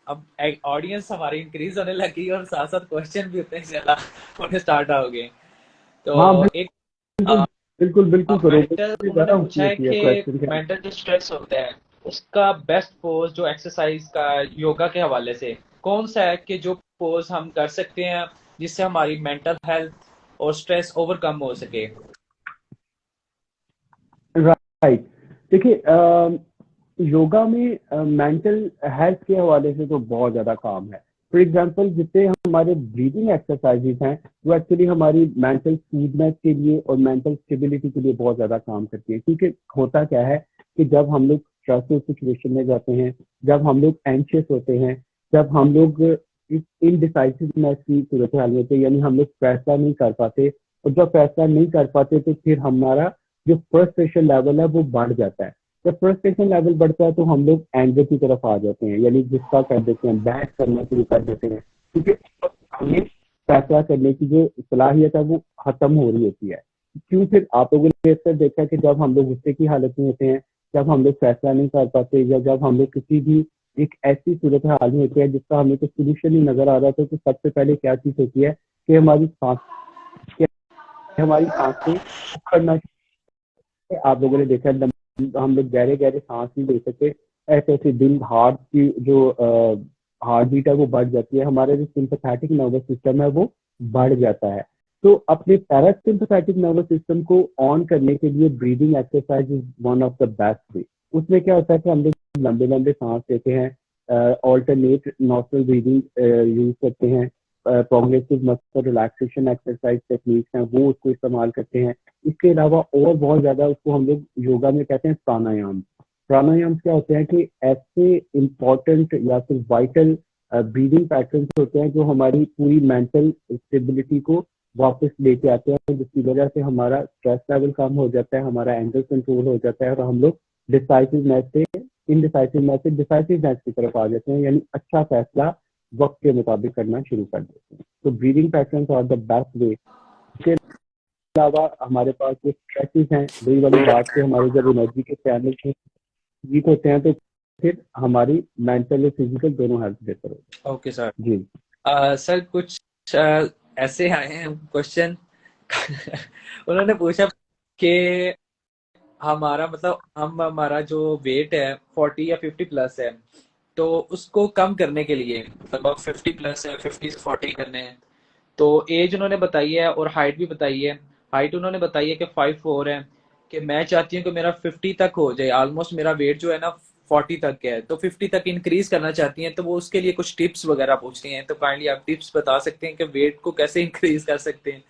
अब ऑडियंस हमारी इंक्रीज होने लगी और साथ साथ क्वेश्चन भी उतने ज्यादा होने स्टार्ट हो गए, हाँ, तो एक बिल्कुल बिल्कुल बिल्कुल करो, मेंटल उन्होंने ज्यादा पूछा होती है है क्वेश्चन कि क्या। मेंटल जो स्ट्रेस होता है उसका बेस्ट पोज जो एक्सरसाइज का योगा के हवाले से कौन सा है कि जो पोज हम कर सकते हैं जिससे हमारी मेंटल हेल्थ और स्ट्रेस ओवरकम हो सके। राइट, देखिए योगा में मेंटल हेल्थ के हवाले से तो बहुत ज्यादा काम है। फॉर एग्जांपल जितने हमारे ब्रीदिंग एक्सरसाइजेस हैं वो एक्चुअली हमारी मेंटल स्मूथनेस के लिए और मेंटल स्टेबिलिटी के लिए बहुत ज्यादा काम करती है। क्योंकि होता क्या है कि जब हम लोग स्ट्रेसफुल सिचुएशन में जाते हैं, जब हम लोग एंशियस होते हैं, जब हम लोग इनडिसाइसिवनेस की सूरत हाल में होते हैं, यानी हम लोग फैसला नहीं कर पाते, और जब फैसला नहीं कर पाते तो फिर हमारा जो फ्रस्ट्रेशन लेवल है वो बढ़ जाता है। जब फ्रस्ट्रेशन लेवल बढ़ता है तो हम लोग एंगर की तरफ आ जाते हैं, यानी गुस्सा कर देते हैं, बहस करना शुरू कर देते हैं, क्योंकि हमें फैसला करने की जो सलाहियत है वो खत्म हो रही होती है। क्यों, फिर आप लोगों ने अक्सर देखा कि जब हम लोग गुस्से की हालत में होते हैं, जब हम लोग फैसला नहीं कर पाते, या जब हम लोग किसी भी एक ऐसी सूरत हाल में होते हैं जिसका हमें तो सोल्यूशन ही नजर आ रहा था, तो सबसे पहले क्या चीज होती है कि हमारी सांसें उखड़ना। आप लोगों ने देखा हम लोग गहरे गहरे सांस नहीं ले सकते, ऐसे ऐसे दिल हार्ट की जो हार्ट बीट है वो बढ़ जाती है, हमारा जो सिंपैथेटिक नर्वस सिस्टम है वो बढ़ जाता है। तो अपने पैरासिम्पैथेटिक नर्वस सिस्टम को ऑन करने के लिए breathing exercise is one of the best वे। उसमें क्या होता है कि हम लोग लंबे लंबे सांस लेते हैं, ऑल्टरनेट नॉस्ट्रल ब्रीदिंग यूज करते हैं, progressive muscle relaxation exercise techniques हैं वो उसको इस्तेमाल करते हैं। इसके अलावा और बहुत ज्यादा उसको हम लोग योगा में कहते हैं प्राणायाम। प्राणायाम क्या होते हैं कि ऐसे इम्पोर्टेंट या फिर वाइटल ब्रीदिंग पैटर्न्स होते हैं जो हमारी पूरी मेंटल स्टेबिलिटी को वापस लेके आते हैं, जिसकी वजह से हमारा स्ट्रेस लेवल कम हो जाता है, हमारा एंगर कंट्रोल हो जाता है और हम लोग डिसाइसिवनेस से डिसाइसिवनेस की तरफ आ जाते हैं, यानी अच्छा फैसला वक्त के मुताबिक करना शुरू कर देते हैं। तो breathing patterns are the best way. इसके अलावा हमारे पास जो स्ट्रेसेस हैं, वही वाली बात से हमारे जब एनर्जी के चैनल वीक होते हैं तो फिर हमारी मेंटल और फिजिकल दोनों हेल्थ बेहतर होती है। Okay sir. जी सर कुछ ऐसे आए हैं क्वेश्चन उन्होंने पूछा कि हमारा मतलब हमारा जो वेट है 40 या 50 प्लस है, तो उसको कम करने के लिए लगभग 50 प्लस है, 50 से 40 करने हैं। तो एज उन्होंने बताई है और हाइट भी बताई है। हाइट उन्होंने बताई है कि 5'4" है, कि मैं चाहती हूँ कि मेरा 50 तक हो जाए। ऑलमोस्ट मेरा वेट जो है ना 40 तक है, तो 50 तक इंक्रीज करना चाहती हैं। तो वो उसके लिए कुछ टिप्स वगैरह पूछती हैं, तो काइंडली आप टिप्स बता सकते हैं कि वेट को कैसे इंक्रीज कर सकते हैं?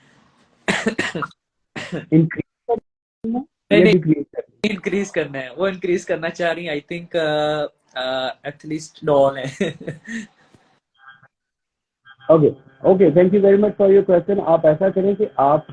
इंक्रीज नहीं या नहीं, डिक्रीज करना। इंक्रीज करना है, वो इंक्रीज करना चाह रही है। आई थिंक एथलीट डॉल है। Okay okay, thank you very much for your question. आप ऐसा करें कि आप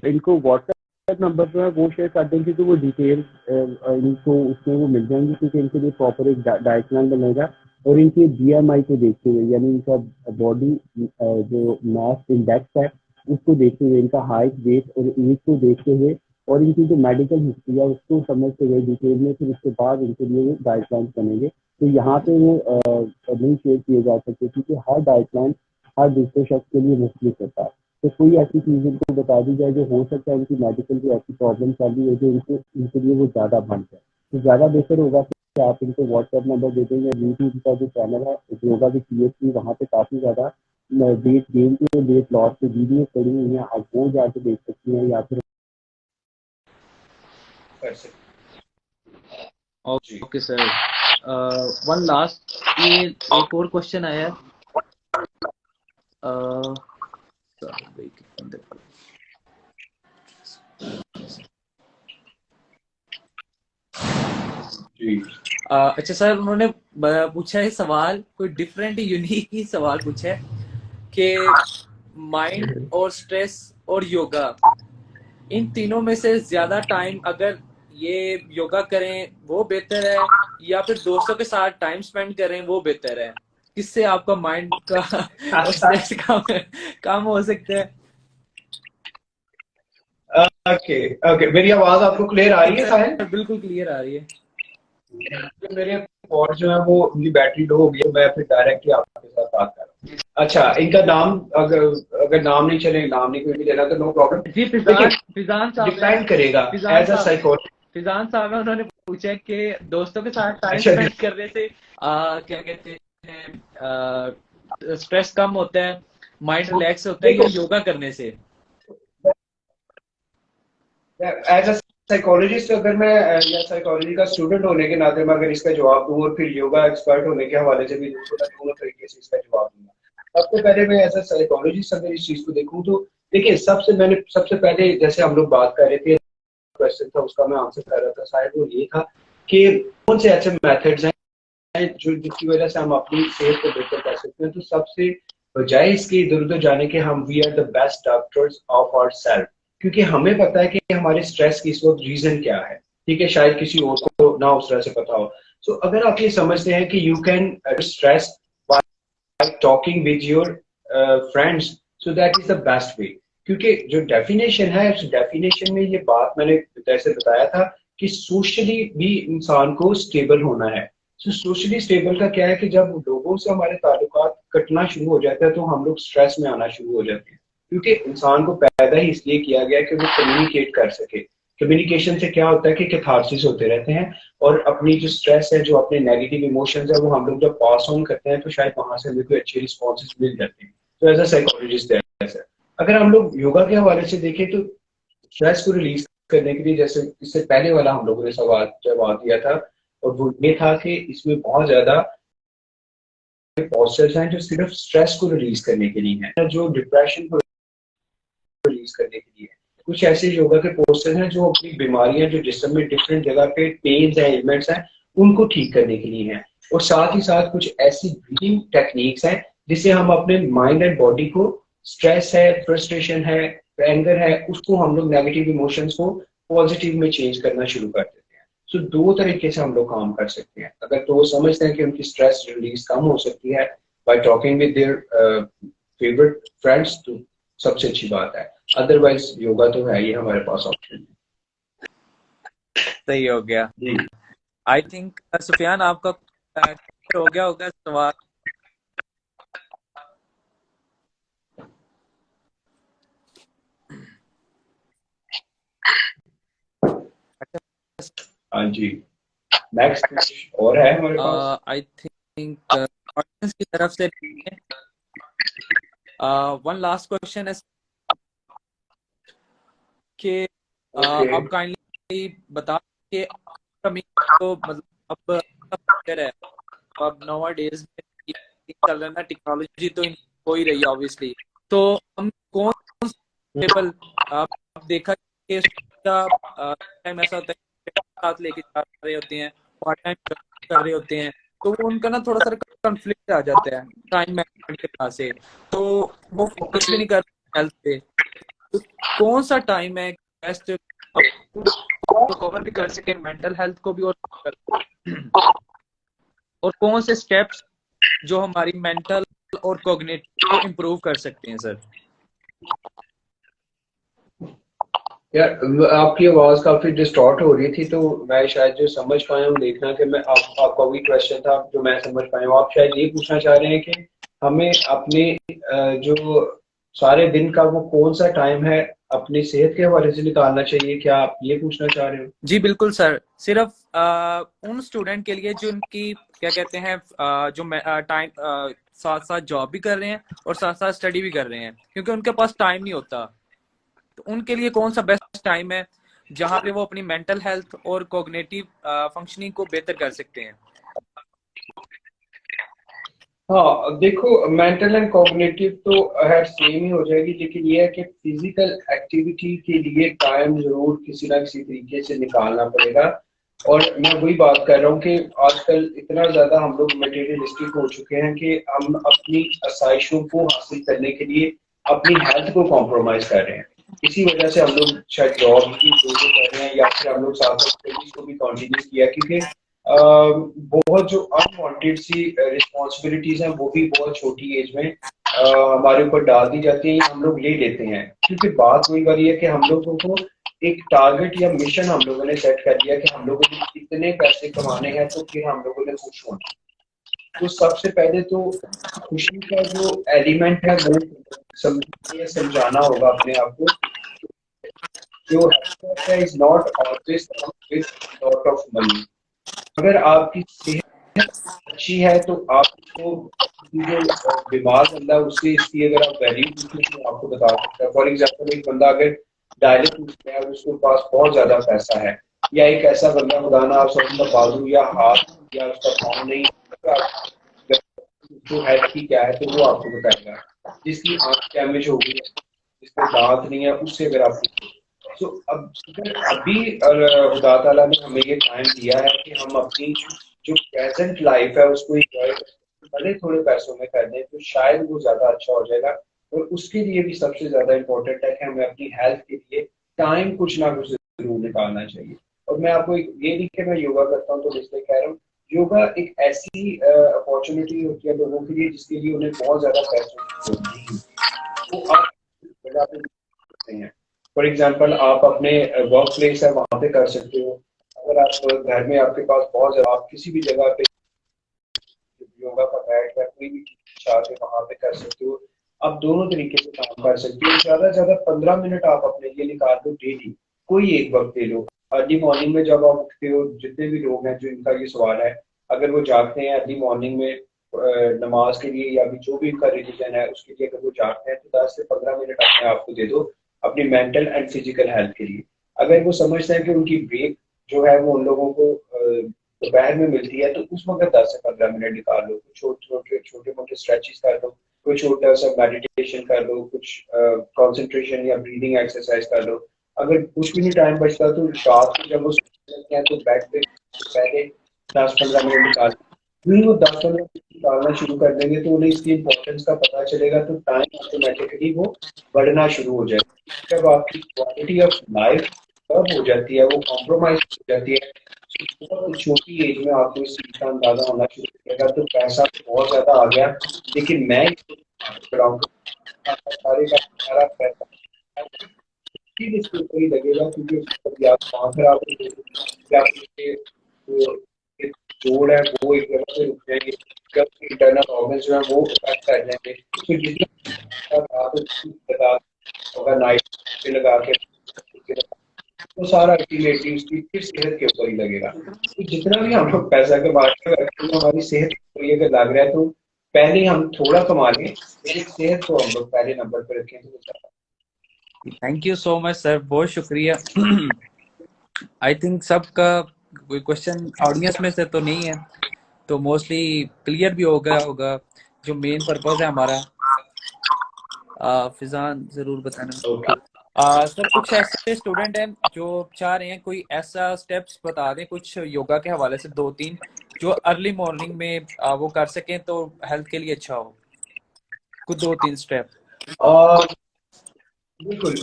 इनको व्हाट्सएप नंबर जो है वो शेयर कर दें, क्योंकि वो डिटेल इनको उसमें वो मिल जाएंगी, क्योंकि इनके लिए प्रॉपर एक डाइट प्लान बनेगा। और इनके बीएमआई को देखते हुए, यानी इनका बॉडी जो मास इंडेक्स है उसको देखते हुए, इनका हाइट वेट और एज को देखते हुए और इनकी जो मेडिकल हिस्ट्री है उसको समझते हुए डिटेल में, फिर उसके बाद इनके लिए वो डाइट प्लान बनेंगे। तो यहाँ पे वो नहीं शेयर किए जा सकते, क्योंकि हर डाइट प्लान हर दूसरे शख्स के लिए मुख्तलिफ होता है। तो कोई ऐसी चीज इनको बता दी जाए जो हो सकता है उनकी मेडिकल की ऐसी प्रॉब्लम चल रही है जो इनको इनके लिए वो ज्यादा बढ़ जाए, तो ज्यादा बेहतर होगा कि आप इनको व्हाट्सएप नंबर दे दें, या यूट्यूब का जो चैनल है योगा विद पीएचडी, वहाँ पे काफी ज्यादा वेट गेन के वेट लॉस के वीडियो पड़ी हुई हैं, आप वो जाके देख सकती हैं या फिर कर सकते। ओके सर, वन लास्ट, ये एक और क्वेश्चन आया है। अच्छा सर, उन्होंने पूछा है सवाल, कोई डिफरेंट यूनिक ही सवाल पूछा है कि माइंड और स्ट्रेस और योगा, इन तीनों में से ज्यादा टाइम अगर ये योगा करें वो बेहतर है, या फिर दोस्तों के साथ टाइम स्पेंड करें वो बेहतर है? किससे आपका माइंड का और स्ट्रेस कम हो सकता है? ओके ओके, मेरी आवाज आपको क्लियर आ रही है साहिल? बिल्कुल क्लियर आ रही है। तो मेरे फोन जो है वो उनकी बैटरी लो हो गई है, मैं फिर डायरेक्टली आपके साथ बात कर रहा हूँ। अच्छा, इनका नाम अगर अगर नाम नहीं चले, नाम नहीं कोई लेना तो नो प्रॉब्लम। जी, फिजान साहब डिपेंड करेगा एज अ साइकोलॉजिस्ट। फिजान साहब है, उन्होंने पूछा कि दोस्तों के साथ टाइम अच्छा, स्पेंड करने से क्या कहते हैं स्ट्रेस कम होता है, माइंड रिलैक्स होता है, या योगा करने से? एज अ साइकोलॉजिस्ट अगर मैं या साइकोलॉजी का स्टूडेंट होने के नाते मैं अगर इसका जवाब दूं और फिर योगा एक्सपर्ट होने के हवाले से भी दूं, तो मैं दोनों तरीके से इसका जवाब दूंगा। सबसे पहले मैं एज अ साइकोलॉजिस्ट अगर इस चीज को देखूं तो देखिए, सबसे पहले जैसे हम लोग बात कर रहे थे, क्वेश्चन था उसका मैं आंसर कर रहा था शायद, वो ये था कि कौन से ऐसे मेथड्स हैं जो जिसकी वजह से हम अपनी सेहत को बेहतर कर सकते हैं। तो सबसे बजाय इसके इधर उधर जाने के, हम we are the best doctors of our self, क्योंकि हमें पता है कि हमारे स्ट्रेस की इस वक्त रीजन क्या है। ठीक है, शायद किसी और को ना उस तरह से पता हो। सो अगर आप ये समझते हैं कि you can stress by talking with your friends, so that is the best वे। क्योंकि जो डेफिनेशन है, उस डेफिनेशन में ये बात मैंने जैसे बताया था कि सोशली भी इंसान को स्टेबल होना है। सो सोशली स्टेबल का क्या है कि जब लोगों से हमारे ताल्लुकात कटना शुरू हो जाते हैं तो हम लोग स्ट्रेस में आना शुरू हो जाते हैं, क्योंकि इंसान को पैदा ही इसलिए किया गया कि वो कम्युनिकेट कर सके। कम्युनिकेशन से क्या होता है कि कैथारसिस होते रहते हैं, और अपनी जो स्ट्रेस है, जो अपने नेगेटिव इमोशंस है, वो हम लोग जब पास ऑन करते हैं तो शायद वहां से हमें कोई अच्छे रिस्पॉन्सेज मिल जाते हैं। तो एज अ साइकोलॉजिस्ट है। अगर हम लोग योगा के हवाले से देखें तो स्ट्रेस को रिलीज करने के लिए, जैसे इससे पहले वाला हम लोगों ने सवाल जवाब दिया था, और वो ये था कि इसमें बहुत ज्यादा पोस्चर्स हैं जो सिर्फ स्ट्रेस को रिलीज करने के लिए हैं, जो डिप्रेशन को रिलीज करने के लिए। कुछ ऐसे योगा के पोस्चर्स हैं जो अपनी बीमारियां जो जिस्म में डिफरेंट जगह पे पेन्स हैं, एलिमेंट्स हैं, उनको ठीक करने के लिए हैं। और साथ ही साथ कुछ ऐसी ब्रीदिंग टेक्निक्स हैं जिससे हम अपने माइंड एंड बॉडी को, स्ट्रेस है, फ्रस्ट्रेशन है, एंगर है, उसको हम लोग नेगेटिव इमोशंस को पॉजिटिव में चेंज करना शुरू कर देते हैं। सो दो तरीके से हम लोग काम कर सकते हैं। अगर तो वो समझते हैं कि उनकी स्ट्रेस रिलीज कम हो सकती है bye talking with their favourite friends, तो सबसे अच्छी बात है। अदरवाइज योगा तो है ही हमारे पास ऑप्शन। सही हो गया। आई थिंक सुफियान आपका हो गया होगा सवाल। हाँ जी, नेक्स्ट और है हमारे पास। आई थिंक ऑडियंस की तरफ से वन लास्ट क्वेश्चन है कि आप काइंडली बता के तो मतलब अब है, अब नवा डेज में चल रहा है ना, टेक्नोलॉजी तो हो ही रही है ऑब्वियसली, तो हम कौन टेबल आप देखा कि टाइम ऐसा होता है साथ लेके जा रहे होते हैं, पार्ट टाइम कर रहे होते हैं, तो उनका ना थोड़ा सा कॉन्फ्लिक्ट आ जाता है टाइम मैनेजमेंट के पास से, तो वो फोकस भी नहीं कर हेल्थ पे। तो कौन सा टाइम है बेस्ट तो कवर भी कर सके मेंटल हेल्थ को भी, और कौन से स्टेप्स जो हमारी मेंटल और कॉग्निटिव को इम्प्रूव कर सकते हैं सर? यार आपकी आवाज काफी डिस्टॉर्ट हो रही थी, तो मैं शायद जो समझ पाया हूँ, देखना कि मैं आपका वही क्वेश्चन था जो मैं समझ पाया हूँ। आप शायद ये पूछना चाह रहे हैं कि हमें अपने जो सारे दिन का वो कौन सा टाइम है अपनी सेहत के हवाले से निकालना चाहिए, क्या आप ये पूछना चाह रहे हो? जी बिल्कुल सर, सिर्फ उन स्टूडेंट के लिए जो उनकी क्या कहते हैं जो टाइम साथ साथ जॉब भी कर रहे हैं और साथ साथ स्टडी भी कर रहे हैं, क्योंकि उनके पास टाइम नहीं होता, तो उनके लिए कौन सा बेस्ट टाइम है जहां पे वो अपनी मेंटल हेल्थ और कॉग्निटिव फंक्शनिंग को बेहतर कर सकते हैं? हाँ देखो, मेंटल एंड कॉग्निटिव तो है सेम ही हो जाएगी, लेकिन ये है कि फिजिकल एक्टिविटी के लिए टाइम जरूर किसी ना किसी तरीके से निकालना पड़ेगा। और मैं वही बात कर रहा हूँ कि आजकल इतना ज्यादा हम लोग मटेरियलिस्टिक हो चुके हैं कि हम अपनी आसाइशों को हासिल करने के लिए अपनी हेल्थ को कॉम्प्रोमाइज कर रहे हैं। इसी वजह से हम लोग शायद जॉब की कोशिश कर रहे हैं, या फिर हम लोग साथ साथ स्टडीज को भी कंटिन्यू किया, क्योंकि बहुत जो अनवांटेड सी रिस्पॉन्सिबिलिटीज हैं वो भी बहुत छोटी एज में हमारे ऊपर डाल दी जाती हैं, हम लोग ले लेते हैं। क्योंकि बात वही वाली है कि हम लोगों को एक टारगेट या मिशन हम लोगों ने सेट कर दिया कि हम लोगों ने इतने पैसे कमाने हैं, तो फिर हम लोगों ने खुश होना। तो सबसे पहले तो खुशी का जो एलिमेंट है वो समझाना होगा अपने आप को। जो is not always with lot of money. अगर आपकी सेहत अच्छी है तो आपको जो बीमार बंदा है उससे इसकी अगर आप वैल्यू पूछें तो आपको बता सकता है। फॉर एग्जाम्पल, एक बंदा अगर डायलिसिस पूछ रहा है और उसके पास बहुत ज्यादा पैसा है, या एक ऐसा बंदा खुदा ना आप समझ बाजू या हाथ या उसका पाँव नहीं, जो हेल्थ की क्या है तो वो आपको बताएगा। जिसकी आंख डैमेज हो गई है, जिसको दांत नहीं है, उससे अगर आप तो अब अभी खुदा ताला ने हमें ये टाइम दिया है कि हम अपनी जो प्रेजेंट लाइफ है उसको एंजॉय भले थोड़े पैसों में कर दें तो शायद वो ज्यादा अच्छा हो जाएगा। और उसके लिए भी सबसे ज्यादा इम्पोर्टेंट है कि हमें अपनी हेल्थ के लिए टाइम कुछ ना कुछ जरूर निकालना चाहिए। और मैं आपको ये नहीं कि मैं योगा करता हूँ तो इसलिए कह रहा हूँ, योगा एक ऐसी अपॉर्चुनिटी होती है लोगों के लिए जिसके लिए उन्हें बहुत ज्यादा पैसों की जरूरत नहीं होती। तो आप जगह पे सकते हैं। फॉर एग्जाम्पल, आप अपने वर्क प्लेस है वहां पे कर सकते हो। अगर आप घर में आपके पास बहुत ज्यादा, आप किसी भी जगह पे योगा का बैठ या कोई भी चाह के वहां पे कर सकते हो। आप दोनों तरीके से काम कर सकते हो। ज्यादा से ज्यादा 15 मिनट आप अपने लिए निकाल दो डेली, कोई एक वक्त ले लो। अर्ली मॉर्निंग में जब आप उठते हो, जितने भी लोग हैं जो इनका ये सवाल है, अगर वो जागते हैं अर्ली मॉर्निंग में नमाज के लिए या भी जो भी उनका रिलीजन है उसके लिए अगर वो जाते हैं तो 10 से 15 मिनट अपने आप को दे दो अपनी मेंटल एंड फिजिकल हेल्थ के लिए। अगर वो समझते हैं कि उनकी ब्रेक जो है वो उन लोगों को दोपहर में मिलती है तो उस वक्त 10 से 15 मिनट निकाल लो, छोटे मोटे स्ट्रेचेस कर लो, कोई छोटा सा मेडिटेशन कर लो, कुछ कंसंट्रेशन या ब्रीदिंग एक्सरसाइज कर लो। अगर कुछ भी नहीं टाइम बचता तो रात को जब वो सोते हैं तो बेड पे पहले 10-15 मिनट निकाल, नहीं वो 10-15 मिनट निकालना शुरू कर देंगे तो उन्हें इसकी इम्पोर्टेंस का पता चलेगा तो टाइम ऑटोमेटिकली वो बढ़ना शुरू हो जाएगा। जब आपकी क्वालिटी ऑफ लाइफ कब हो जाती है, वो कॉम्प्रोमाइज हो जाती है, बहुत छोटी एज में आपको इस चीज का अंदाजा होना शुरू हो जाएगा। तो पैसा तो बहुत ज्यादा आ गया, लेकिन मैं सारे का सारा पैसा इसके ऊपर ही लगेगा क्योंकि कभी आप वहां पर आपके जोड़ है वो एक जगह पे रुक जाएंगे, जब इंटरनल ऑर्गन जो है वो इफेक्ट कर जाएंगे। तो जितना आप लगा होगा नाइट पे लगा के वो सारा अल्टीमेटली उसकी फिर सेहत के ऊपर ही लगेगा। तो जितना भी हम लोग पैसा कमाते हैं हमारी सेहत के ऊपर अगर लग रहा है तो पहले हम थोड़ा कमा लें, लेकिन सेहत को हम लोग पहले नंबर पर रखें तो ज्यादा। Thank you so much sir, बहुत शुक्रिया। आई थिंक सबका कोई क्वेश्चन ऑडियंस में से तो नहीं है, तो मोस्टली क्लियर भी हो गया होगा जो मेन पर्पस है हमारा। फिजान जरूर बताना। सर कुछ ऐसे स्टूडेंट हैं जो चाह रहे हैं कोई ऐसा स्टेप्स बता दें कुछ योगा के हवाले से 2-3 जो अर्ली मॉर्निंग में वो कर सकें तो हेल्थ के लिए अच्छा हो, कुछ 2-3 स्टेप। बिल्कुल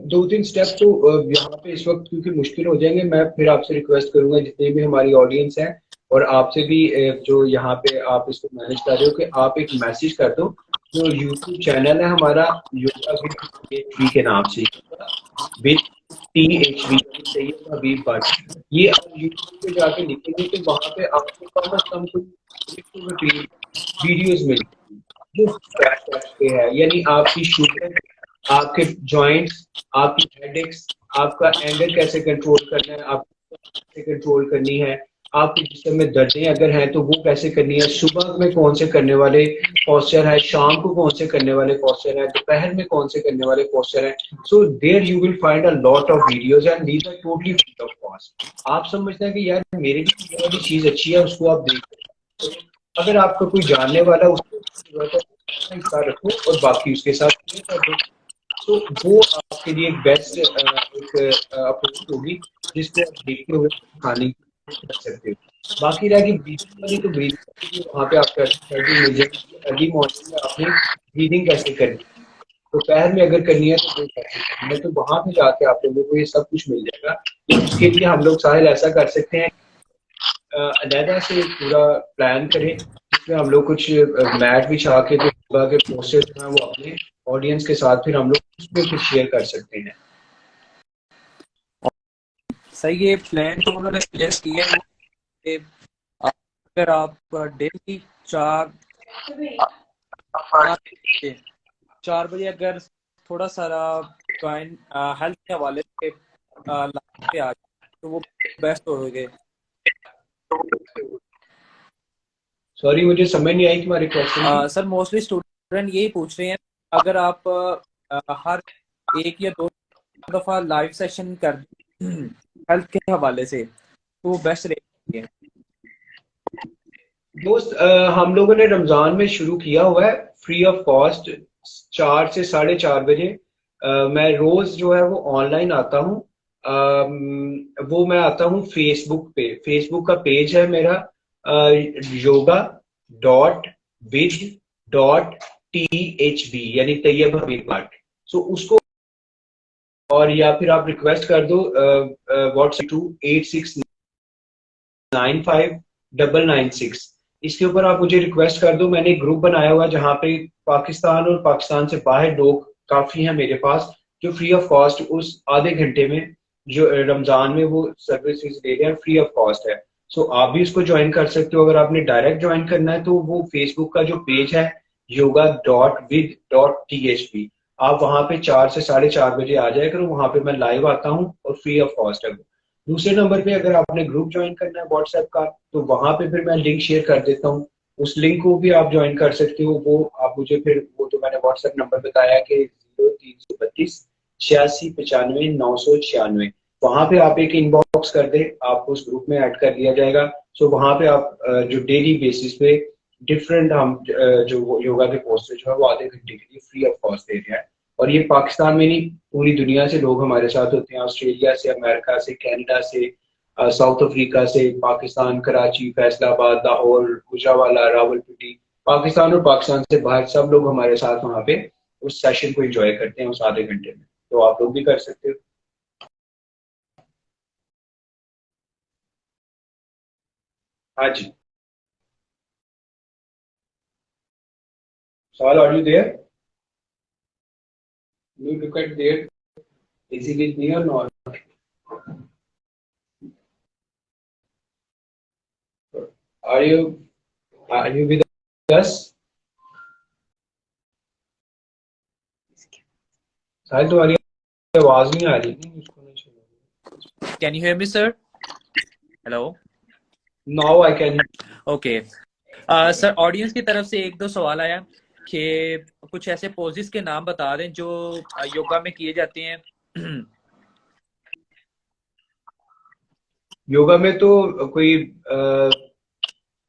2-3 स्टेप तो यहाँ पे इस वक्त क्योंकि मुश्किल हो जाएंगे, मैं फिर आपसे रिक्वेस्ट करूंगा जितने भी हमारी ऑडियंस है और आपसे भी जो यहाँ पे आप इसको मैनेज कर रहे हो कि आप एक मैसेज कर दो। जो यूट्यूब चैनल है हमारा योगा विद THV के नाम से, विद THV तैयब हबीब भट्ट, ये आप यूट्यूब पे जाके लिखेंगे तो वहाँ पे आपको कम से कम कुछ वीडियोज मिलेंगी जो पे है, यानी आपकी शुगर, आपके जॉइंट्स, आपकी हेडेक्स, आपका एंगर कैसे कंट्रोल करना है, आपको कैसे कंट्रोल करनी है, आपके जिस्म में दर्दें अगर हैं तो वो कैसे करनी है, सुबह में कौन से करने वाले पोस्चर है, शाम को कौन से करने वाले पोस्चर है, दोपहर में कौन से करने वाले पोस्चर है। So there you will find a lot of videos and these are totally free of cost. आप समझते हैं कि यार मेरे लिए ये वाली चीज अच्छी है, उसको आप देख, अगर आपका कोई जानने वाला उसको रखो और बाकी उसके साथ कर दो, तो वो आपके लिए एक बेस्ट एक अप्रोच होगी जिसको आप देखते हुए खाने कर सकते हो। बाकी रह गई ब्रीथिंग वाली, तो ब्रीथिंग वहाँ पे आप कर सकते हैं अर्ली मॉर्निंग में आपने ब्रीदिंग कैसे करनी है, तो दोपहर में अगर करनी है तो वो कैसे करनी है, तो वहाँ पे जाके आप लोगों को ये सब कुछ मिल जाएगा। इसके लिए हम लोग साहिल ऐसा कर सकते हैं अलहदा से पूरा प्लान करें जिसमें हम लोग कुछ मैट बिछा के जो योगा के पोस्टर्स हैं वो अपने ऑडियंस के साथ फिर हम लोग उसमें फिर शेयर कर सकते हैं। सही, ये प्लान तो उन्होंने सजेस्ट किया है। अगर आप डेली 4 बजे अगर थोड़ा सारा हेल्थ के हवाले से पे आ तो वो बेस्ट हो गए। सॉरी मुझे समझ नहीं आई तुम्हारी क्वेश्चन। सर मोस्टली स्टूडेंट यही पूछ रहे हैं अगर आप हर 1 या 2 दफा लाइव सेशन कर हेल्थ के हवाले से तो वो बेस्ट रहेगी। दोस्त हम लोगों ने रमजान में शुरू किया हुआ है फ्री ऑफ कॉस्ट 4 से 4:30 बजे। मैं रोज जो है वो ऑनलाइन आता हूँ, वो मैं आता हूँ फेसबुक पे, फेसबुक का पेज है मेरा yoga.with.THB यानी तैयब हबीब भट्ट। सो उसको और या फिर आप रिक्वेस्ट कर दो व्हाट्सएप टू 86959996, इसके ऊपर आप मुझे रिक्वेस्ट कर दो। मैंने एक ग्रुप बनाया हुआ है जहाँ पे पाकिस्तान और पाकिस्तान से बाहर लोग काफी हैं मेरे पास जो फ्री ऑफ कॉस्ट उस आधे घंटे में जो रमजान में वो सर्विसेज दे रहे हैं फ्री ऑफ कॉस्ट है। सो आप भी इसको ज्वाइन कर सकते हो। अगर आपने डायरेक्ट ज्वाइन करना है तो वो फेसबुक का जो पेज है yoga.with.THB, आप वहां पे 4 से 4:30 बजे आ जाए करो, वहां पे मैं लाइव आता हूँ और फ्री ऑफ कॉस्ट है। दूसरे नंबर पे अगर आपने ग्रुप ज्वाइन करना है व्हाट्सएप का तो वहां पे फिर मैं लिंक शेयर कर देता हूँ, उस लिंक को भी आप ज्वाइन कर सकते हो। वो आप मुझे फिर वो तो मैंने व्हाट्सएप नंबर बताया कि 0332 8695 996, वहां पे आप एक इनबॉक्स कर दे, आप उस ग्रुप में ऐड कर दिया जाएगा। सो वहां पे आप जो डेली बेसिस पे डिफरेंट हम जो योगा के कोर्सेज जो है वो आधे घंटे के लिए फ्री ऑफ कॉस्ट दे रहे हैं। और ये पाकिस्तान में नहीं, पूरी दुनिया से लोग हमारे साथ होते हैं, ऑस्ट्रेलिया से, अमेरिका से, कनाडा से, साउथ अफ्रीका से, पाकिस्तान, कराची, फैसलाबाद, लाहौर, गुजरावाला, रावलपिंडी, पाकिस्तान और पाकिस्तान से बाहर सब लोग हमारे साथ वहाँ पे उस सेशन को एंजॉय करते हैं उस आधे घंटे में। तो आप लोग भी कर सकते हो। हाँ जी, सवाल, are you there? You look at there. Is he with me or not? Are you with us? साहिल तुम्हारी आवाज नहीं आ रही। Can you hear me, sir? Hello. Now I can. Okay. Sir audience की तरफ से एक दो सवाल आया कि कुछ ऐसे पोजेस के नाम बता दें जो योगा में किए जाते हैं। योगा में तो कोई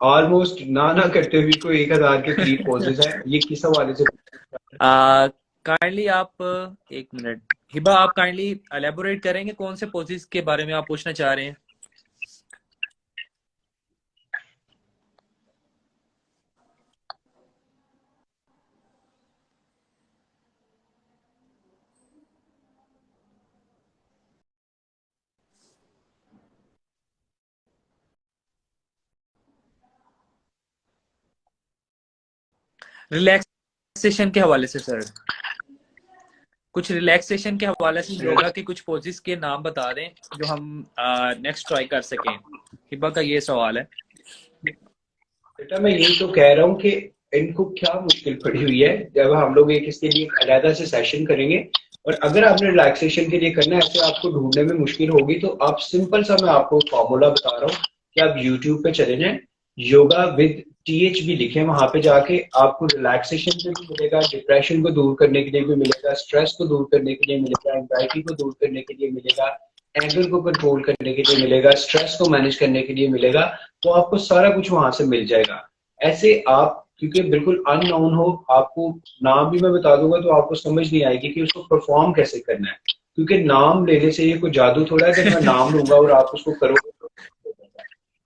ऑलमोस्ट ना करते हुए कोई 1000 के करीब पोजेस हैं। ये किस हवाले से? काइंडली आप एक मिनट, हिबा आप काइंडली एलेबोरेट करेंगे कौन से पोजेस के बारे में आप पूछना चाह रहे हैं? रिलैक्सेशन के हवाले से सर, कुछ रिलैक्सेशन के हवाले से योगा के कुछ पोजेस के नाम बता दें जो हम नेक्स्ट ट्राई कर सकें। हिबा का ये सवाल है। बेटा मैं यही तो कह रहा हूँ कि इनको क्या मुश्किल पड़ी हुई है। जब हम लोग एक इसके लिए अलग से सेशन करेंगे, और अगर आपने रिलैक्सेशन के लिए करना है, ऐसे आपको ढूंढने में मुश्किल होगी, तो आप सिंपल सा मैं आपको फॉर्मूला बता रहा हूँ कि आप यूट्यूब पे चले जाएं, योगा विद THB लिखें, वहां पे जाके आपको रिलैक्सेशन पे भी मिलेगा, डिप्रेशन को दूर करने के लिए भी मिलेगा, स्ट्रेस को दूर करने के लिए मिलेगा, एंजाइटी को दूर करने के लिए मिलेगा, एंगर को कंट्रोल करने के लिए मिलेगा, स्ट्रेस को मैनेज करने के लिए मिलेगा। तो आपको सारा कुछ वहां से मिल जाएगा। ऐसे आप क्योंकि बिल्कुल अननोन हो, आपको नाम भी मैं बता दूंगा तो आपको समझ नहीं आएगी कि उसको परफॉर्म कैसे करना है, क्योंकि नाम लेने से ये कोई जादू थोड़ा है कि मैं नाम लूंगा और आप उसको करोगे।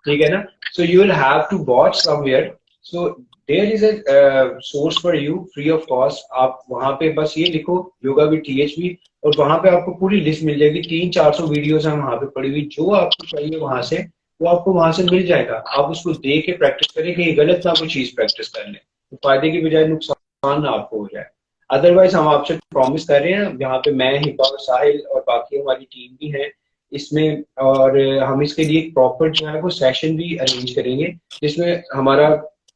ठीक है ना? So you will have to watch somewhere. So there is a source for you free of cost. आप वहां पे बस ये लिखो योगा विद THB, और वहां पे आपको पूरी लिस्ट मिल जाएगी। 300-400 वीडियोस हैं वहां पे पड़ी हुई, जो आपको चाहिए वहां से वो आपको वहां से मिल जाएगा। आप उसको देख के प्रैक्टिस करें कि गलत ना कोई चीज प्रैक्टिस कर ले, तो फायदे की बजाय नुकसान ना आपको हो जाए। अदरवाइज हम आपसे प्रॉमिस कर रहे हैं, यहाँ पे मैं, हिबा और साहिल और बाकी हमारी टीम भी है इसमें, और हम इसके लिए प्रॉपर जो है वो सेशन भी अरेंज करेंगे, जिसमें हमारा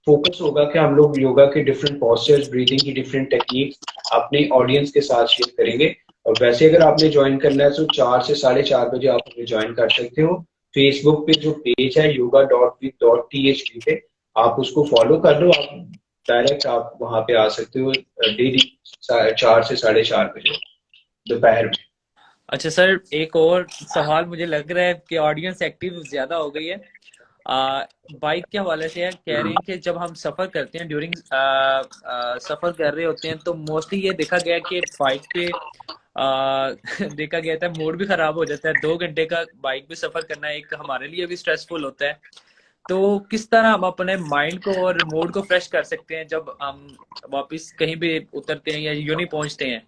फोकस होगा कि हम लोग योगा के डिफरेंट पोस्चर्स, ब्रीदिंग की डिफरेंट टेक्निक्स अपने ऑडियंस के साथ शेयर करेंगे। और वैसे अगर आपने ज्वाइन करना है तो 4 से 4:30 बजे आप हमें ज्वाइन कर सकते हो। फेसबुक पे जो पेज है yoga.with.thb पे, आप उसको फॉलो कर लो, आप डायरेक्ट आप वहां पे आ सकते हो डेली 4 से 4:30 बजे दोपहर में। अच्छा सर, एक और सवाल मुझे लग रहा है कि ऑडियंस एक्टिव ज्यादा हो गई है। बाइक के हवाले से कह रहे हैं कि जब हम सफर करते हैं, ड्यूरिंग सफर कर रहे होते हैं, तो मोस्टली ये देखा गया कि बाइक पे देखा गया था मूड भी खराब हो जाता है। 2 घंटे का बाइक पे सफर करना एक हमारे लिए भी स्ट्रेसफुल होता है। तो किस तरह हम अपने माइंड को और मूड को फ्रेश कर सकते हैं जब हम वापस कहीं भी उतरते हैं या यूं ही पहुंचते हैं?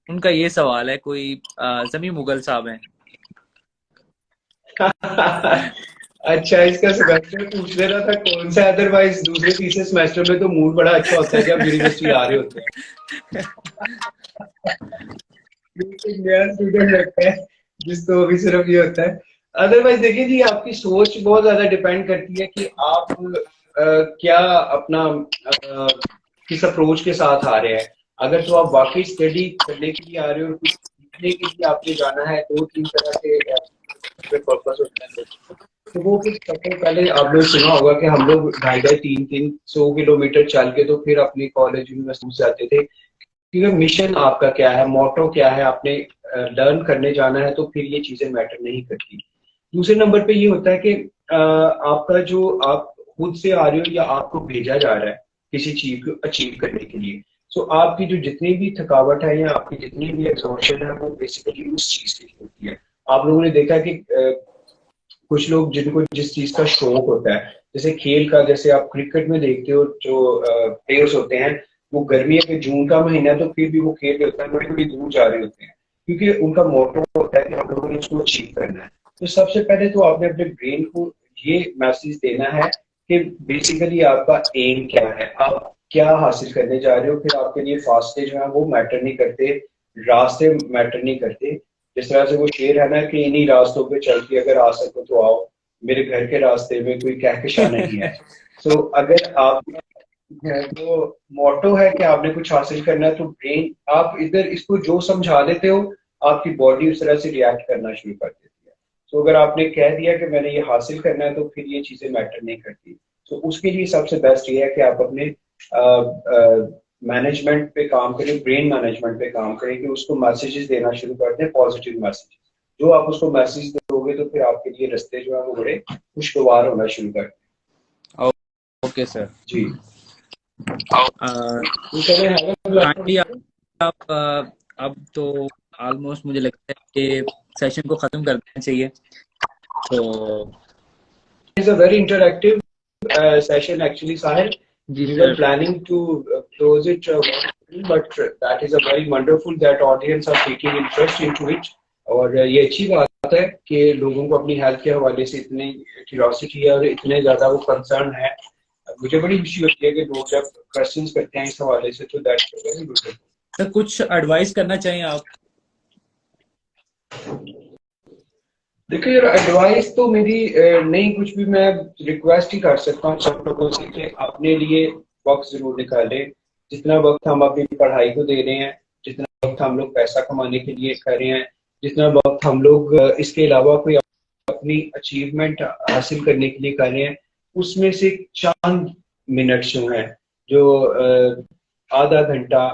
उनका ये सवाल है। कोई जमी मुगल साहब हैं। अच्छा, इसका सेमेस्टर पूछ लेना था कौन सा। अदरवाइज दूसरे तीसरे सेमेस्टर में तो मूड बड़ा अच्छा होता है जब यूनिवर्सिटी आ रहे होते हैं। नया स्टूडेंट लगता है जिसको अभी सिर्फ ये होता है। अदरवाइज देखिए जी, आपकी सोच बहुत ज्यादा डिपेंड करती है कि आप क्या अपना किस अप्रोच के साथ आ रहे हैं। अगर तो आप वाकई स्टडी करने के लिए आ रहे हो और कुछ सीखने के लिए आपने जाना है, 2-3 तरह के पर्पस होते हैं। तो वो फिर सबसे पहले आप लोग सुना होगा कि हम लोग 250-300 किलोमीटर चल के तो फिर अपनी कॉलेज यूनिवर्सिटी जाते थे, क्योंकि मिशन आपका क्या है, मोटो क्या है, आपने लर्न करने जाना है, तो फिर ये चीजें मैटर नहीं करती। दूसरे नंबर पे ये होता है कि आपका जो आप खुद से आ रहे हो या आपको भेजा जा रहा है किसी चीज को अचीव करने के लिए, तो आपकी जो जितनी भी थकावट है या आपकी जितनी भी एग्जॉशन है वो बेसिकली उस चीज की होती है। आप लोगों ने देखा कि कुछ लोग जिनको जिस चीज का शौक होता है, जैसे खेल का, जैसे आप क्रिकेट में देखते हो जो प्लेयर्स होते हैं, वो गर्मियों के जून का महीना है तो फिर भी वो खेल रहे होते हैं, बड़ी बड़ी दूर जा रहे होते हैं, क्योंकि उनका मोटो होता है कि हम लोगों ने इसको अचीव करना है। तो सबसे पहले तो आपने अपने ब्रेन को ये मैसेज देना है कि बेसिकली आपका एम क्या है, आप क्या हासिल करने जा रहे हो। फिर आपके लिए फासले जो है वो मैटर नहीं करते, रास्ते मैटर नहीं करते। जिस तरह से वो शेर है ना कि इन्हीं रास्तों पे चल के अगर आ सको तो आओ, मेरे घर के रास्ते में कोई कहकशां नहीं है। तो अगर आप तो मोटो है कि आपने कुछ हासिल करना है, तो ब्रेन आप इधर इसको जो समझा लेते हो, आपकी बॉडी उस तरह से रिएक्ट करना शुरू कर देती है। तो अगर आपने कह दिया कि मैंने ये हासिल करना है, तो फिर ये चीजें मैटर नहीं करती। तो उसके लिए सबसे बेस्ट ये है कि आप अपने मैनेजमेंट पे काम करें, ब्रेन मैनेजमेंट पे काम करें, कि उसको मैसेजेस देना शुरू कर दें, पॉजिटिव मैसेजेस। जो आप उसको मैसेज दोगे तो फिर आपके लिए रास्ते जो है वो बड़े खुशगवार होना शुरू कर दें। ओके सर जी काइंडली आप अब तो ऑलमोस्ट मुझे लगता है कि सेशन को खत्म कर देना चाहिए। तो it's a very interactive session actually, Sahil. Ji We were sir, planning to close it, but that is a very wonderful that audience are taking interest into it. और ये अच्छी बात है कि लोगों को अपनी हेल्थ के हवाले से इतनी क्यूरियोसिटी है और इतने ज्यादा वो कंसर्न है। मुझे बड़ी खुशी होती है कि लोग जब क्वेश्चंस करते हैं इस हवाले से, तो दैट्स वेरी गुड। तो कुछ एडवाइस करना चाहिए आप? देखिए यार, एडवाइस तो मेरी नहीं कुछ भी, मैं रिक्वेस्ट ही कर सकता हूँ सब लोगों से कि अपने लिए वक्त जरूर निकालें। जितना वक्त हम अपनी पढ़ाई को दे रहे हैं, जितना वक्त हम लोग पैसा कमाने के लिए कर रहे हैं, जितना वक्त हम लोग इसके अलावा कोई अपनी अचीवमेंट हासिल करने के लिए कर रहे हैं, उसमें से चंद मिनट जो है, जो आधा घंटा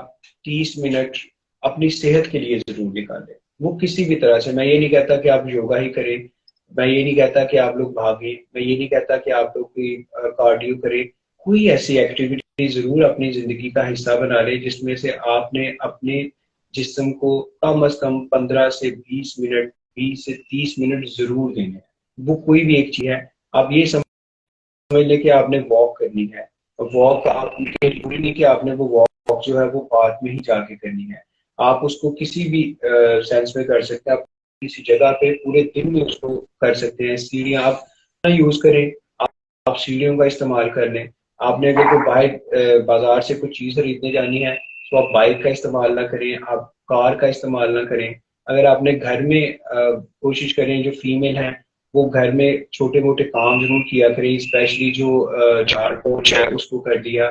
30 मिनट अपनी सेहत के लिए जरूर निकालें। वो किसी भी तरह से, मैं ये नहीं कहता कि आप योगा ही करें, मैं ये नहीं कहता कि आप लोग भागें, मैं ये नहीं कहता कि आप लोग कोई कार्डियो करें, कोई ऐसी एक्टिविटी जरूर अपनी जिंदगी का हिस्सा बना ले जिसमें से आपने अपने जिस्म को कम अज कम 15 से 20 मिनट, 20 से 30 मिनट जरूर देने हैं। वो कोई भी एक चीज है, आप ये समझ ले कि आपने वॉक करनी है, वॉक आपके जरूरी नहीं कि आपने वो वॉक जो है वो पार्क में ही जाके करनी है। आप उसको किसी भी सेंस में कर सकते हैं, आप किसी जगह पे पूरे दिन में उसको कर सकते हैं। सीढ़ियाँ आप यूज करें, आप सीढ़ियों का इस्तेमाल कर लें। आपने अगर कोई बाइक बाजार से कुछ चीज खरीदने जानी है, तो आप बाइक का इस्तेमाल ना करें, आप कार का इस्तेमाल ना करें। अगर आपने घर में कोशिश करें, जो फीमेल है वो घर में छोटे मोटे काम जरूर किया करें, स्पेशली जो झाड़ पोंछ है उसको कर दिया।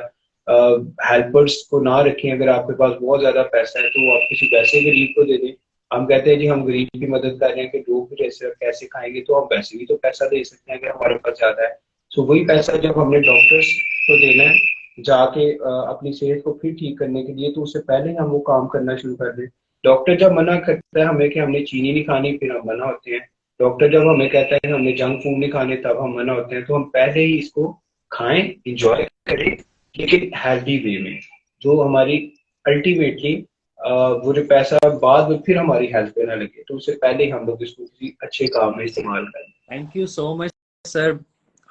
हेल्पर्स को ना रखें। अगर आपके पास बहुत ज्यादा पैसा है तो आप किसी वैसे गरीब को दे दें। हम कहते हैं जी हम गरीब की मदद कर रहे हैं कि लोग भी जैसे कैसे खाएंगे, तो हम वैसे भी तो पैसा दे सकते हैं कि हमारे पास ज्यादा है। सो वही पैसा जब हमने डॉक्टर्स को देना है जाके अपनी सेहत को फिर ठीक करने के लिए, तो उससे पहले हम वो काम करना शुरू कर दें। डॉक्टर जब मना करता है हमें कि हमने चीनी नहीं खानी, फिर हम मना होते हैं। डॉक्टर जब हमें कहता है कि हमने जंक फूड नहीं खाने, तब हम मना होते हैं। तो हम पहले ही इसको खाएं, इंजॉय करें, लेकिन हेल्दी वे में, जो हमारी अल्टीमेटली वो जो पैसा बाद में फिर हमारी हेल्थ पे ना लगे, तो उससे पहले ही हम लोग इसको किसी अच्छे काम में इस्तेमाल करें। Thank you so much sir,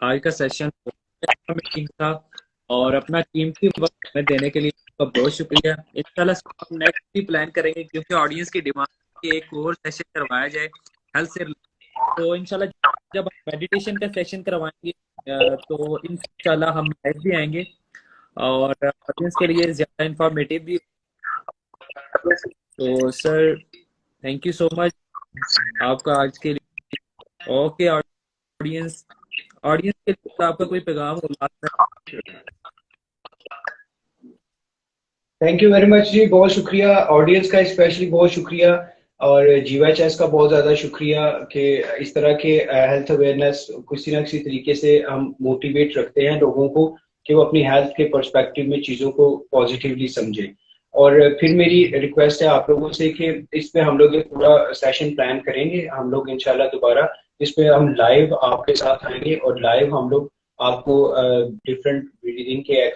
आज का सेशन ठीक था और अपना कीमती वक्त हमें देने के लिए आपका बहुत शुक्रिया। इंशाल्लाह हम नेक्स्ट भी प्लान करेंगे, क्योंकि ऑडियंस की डिमांड है कि एक और सेशन करवाया जाए हेल्थ से। तो इंशाल्लाह जब हम मेडिटेशन का सेशन करवाएंगे तो इंशाल्लाह हम लाइव भी आएंगे और ऑडियंस के लिए ज्यादा इंफॉर्मेटिव भी। तो sir thank you so much आपका आज के लिए। ओके ऑडियंस, ऑडियंस के लिए आपका कोई पैगाम हो लास्ट में? थैंक यू वेरी मच जी, बहुत शुक्रिया ऑडियंस का, स्पेशली बहुत शुक्रिया और GYHS का बहुत ज़्यादा शुक्रिया कि इस तरह के हेल्थ अवेयरनेस किसी न किसी तरीके से हम मोटिवेट रखते हैं लोगों को कि वो अपनी हेल्थ के पर्सपेक्टिव में चीज़ों को पॉजिटिवली समझें। और फिर मेरी रिक्वेस्ट है आप लोगों से कि इस पे हम लोग एक पूरा सेशन प्लान करेंगे हम लोग इंशाल्लाह दोबारा, इस पे हम लाइव आपके साथ आएंगे और लाइव हम लोग आपको डिफरेंट ब्रीदिंग के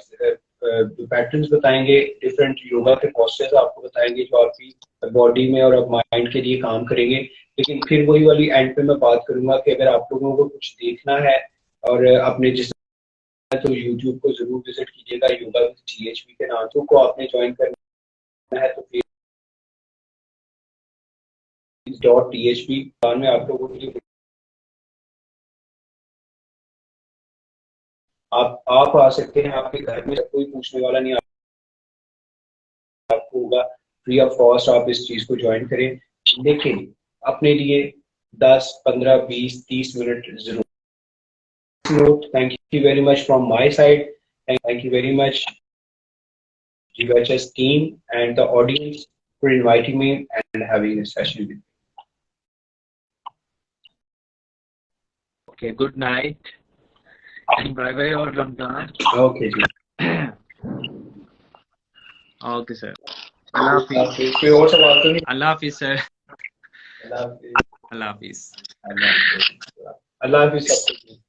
पैटर्न्स बताएंगे, डिफरेंट योगा के पोस्चर्स आपको बताएंगे जो आपकी बॉडी में और अब माइंड के लिए काम करेंगे। लेकिन फिर वही वाली एंड पे मैं बात करूंगा कि अगर आप लोगों को कुछ देखना है और अपने जिस तो यूट्यूब को जरूर विजिट कीजिएगा, योगा विद THP के नाम को आपने ज्वाइन करना है तो THP में आप लोगों के लिए आप आ सकते हैं, आपके घर में कोई पूछने वाला नहीं आपको होगा, फ्री ऑफ कॉस्ट आप इस चीज को ज्वाइन करें। लेकिन अपने लिए 10, 15, 20, 30 मिनट जरूर। Note, thank you very much from my side, and thank you very much GYHS team and the audience for inviting me and having a session with me. Okay, good night and bye bye और Ramzan. Okay जी। Okay sir। अल्लाह हाफिज। कोई और सवाल तो नहीं? अल्लाह हाफिज sir. अल्लाह हाफिज। अल्लाह हाफिज। अल्लाह हाफिज सबको।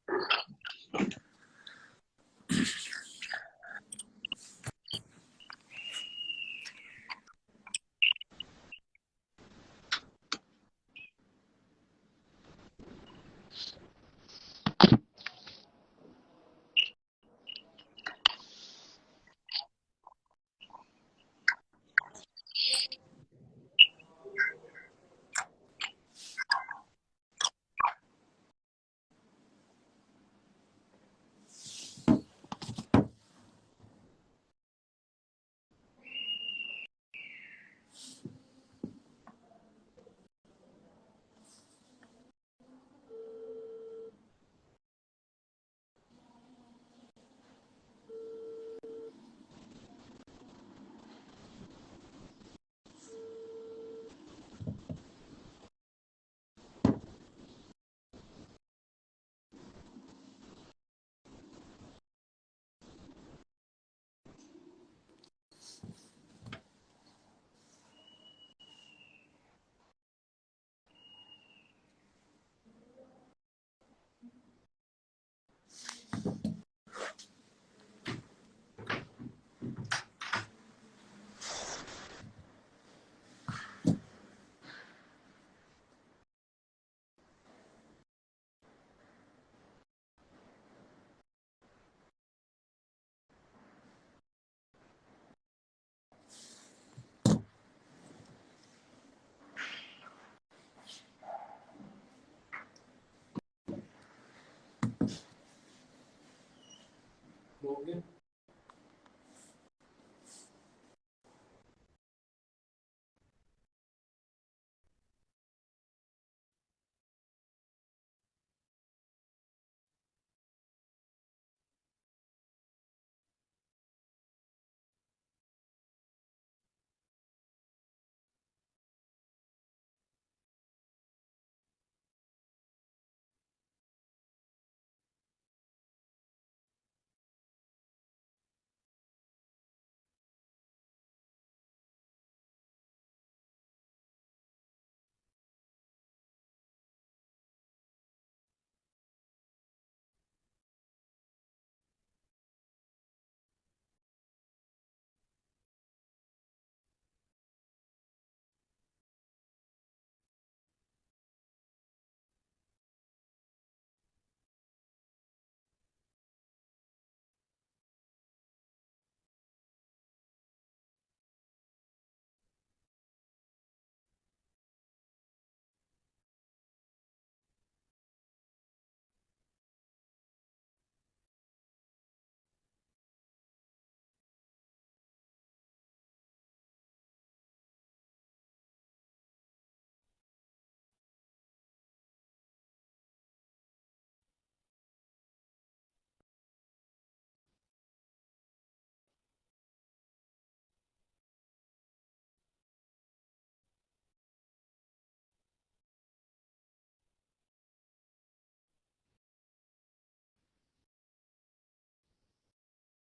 हो गया।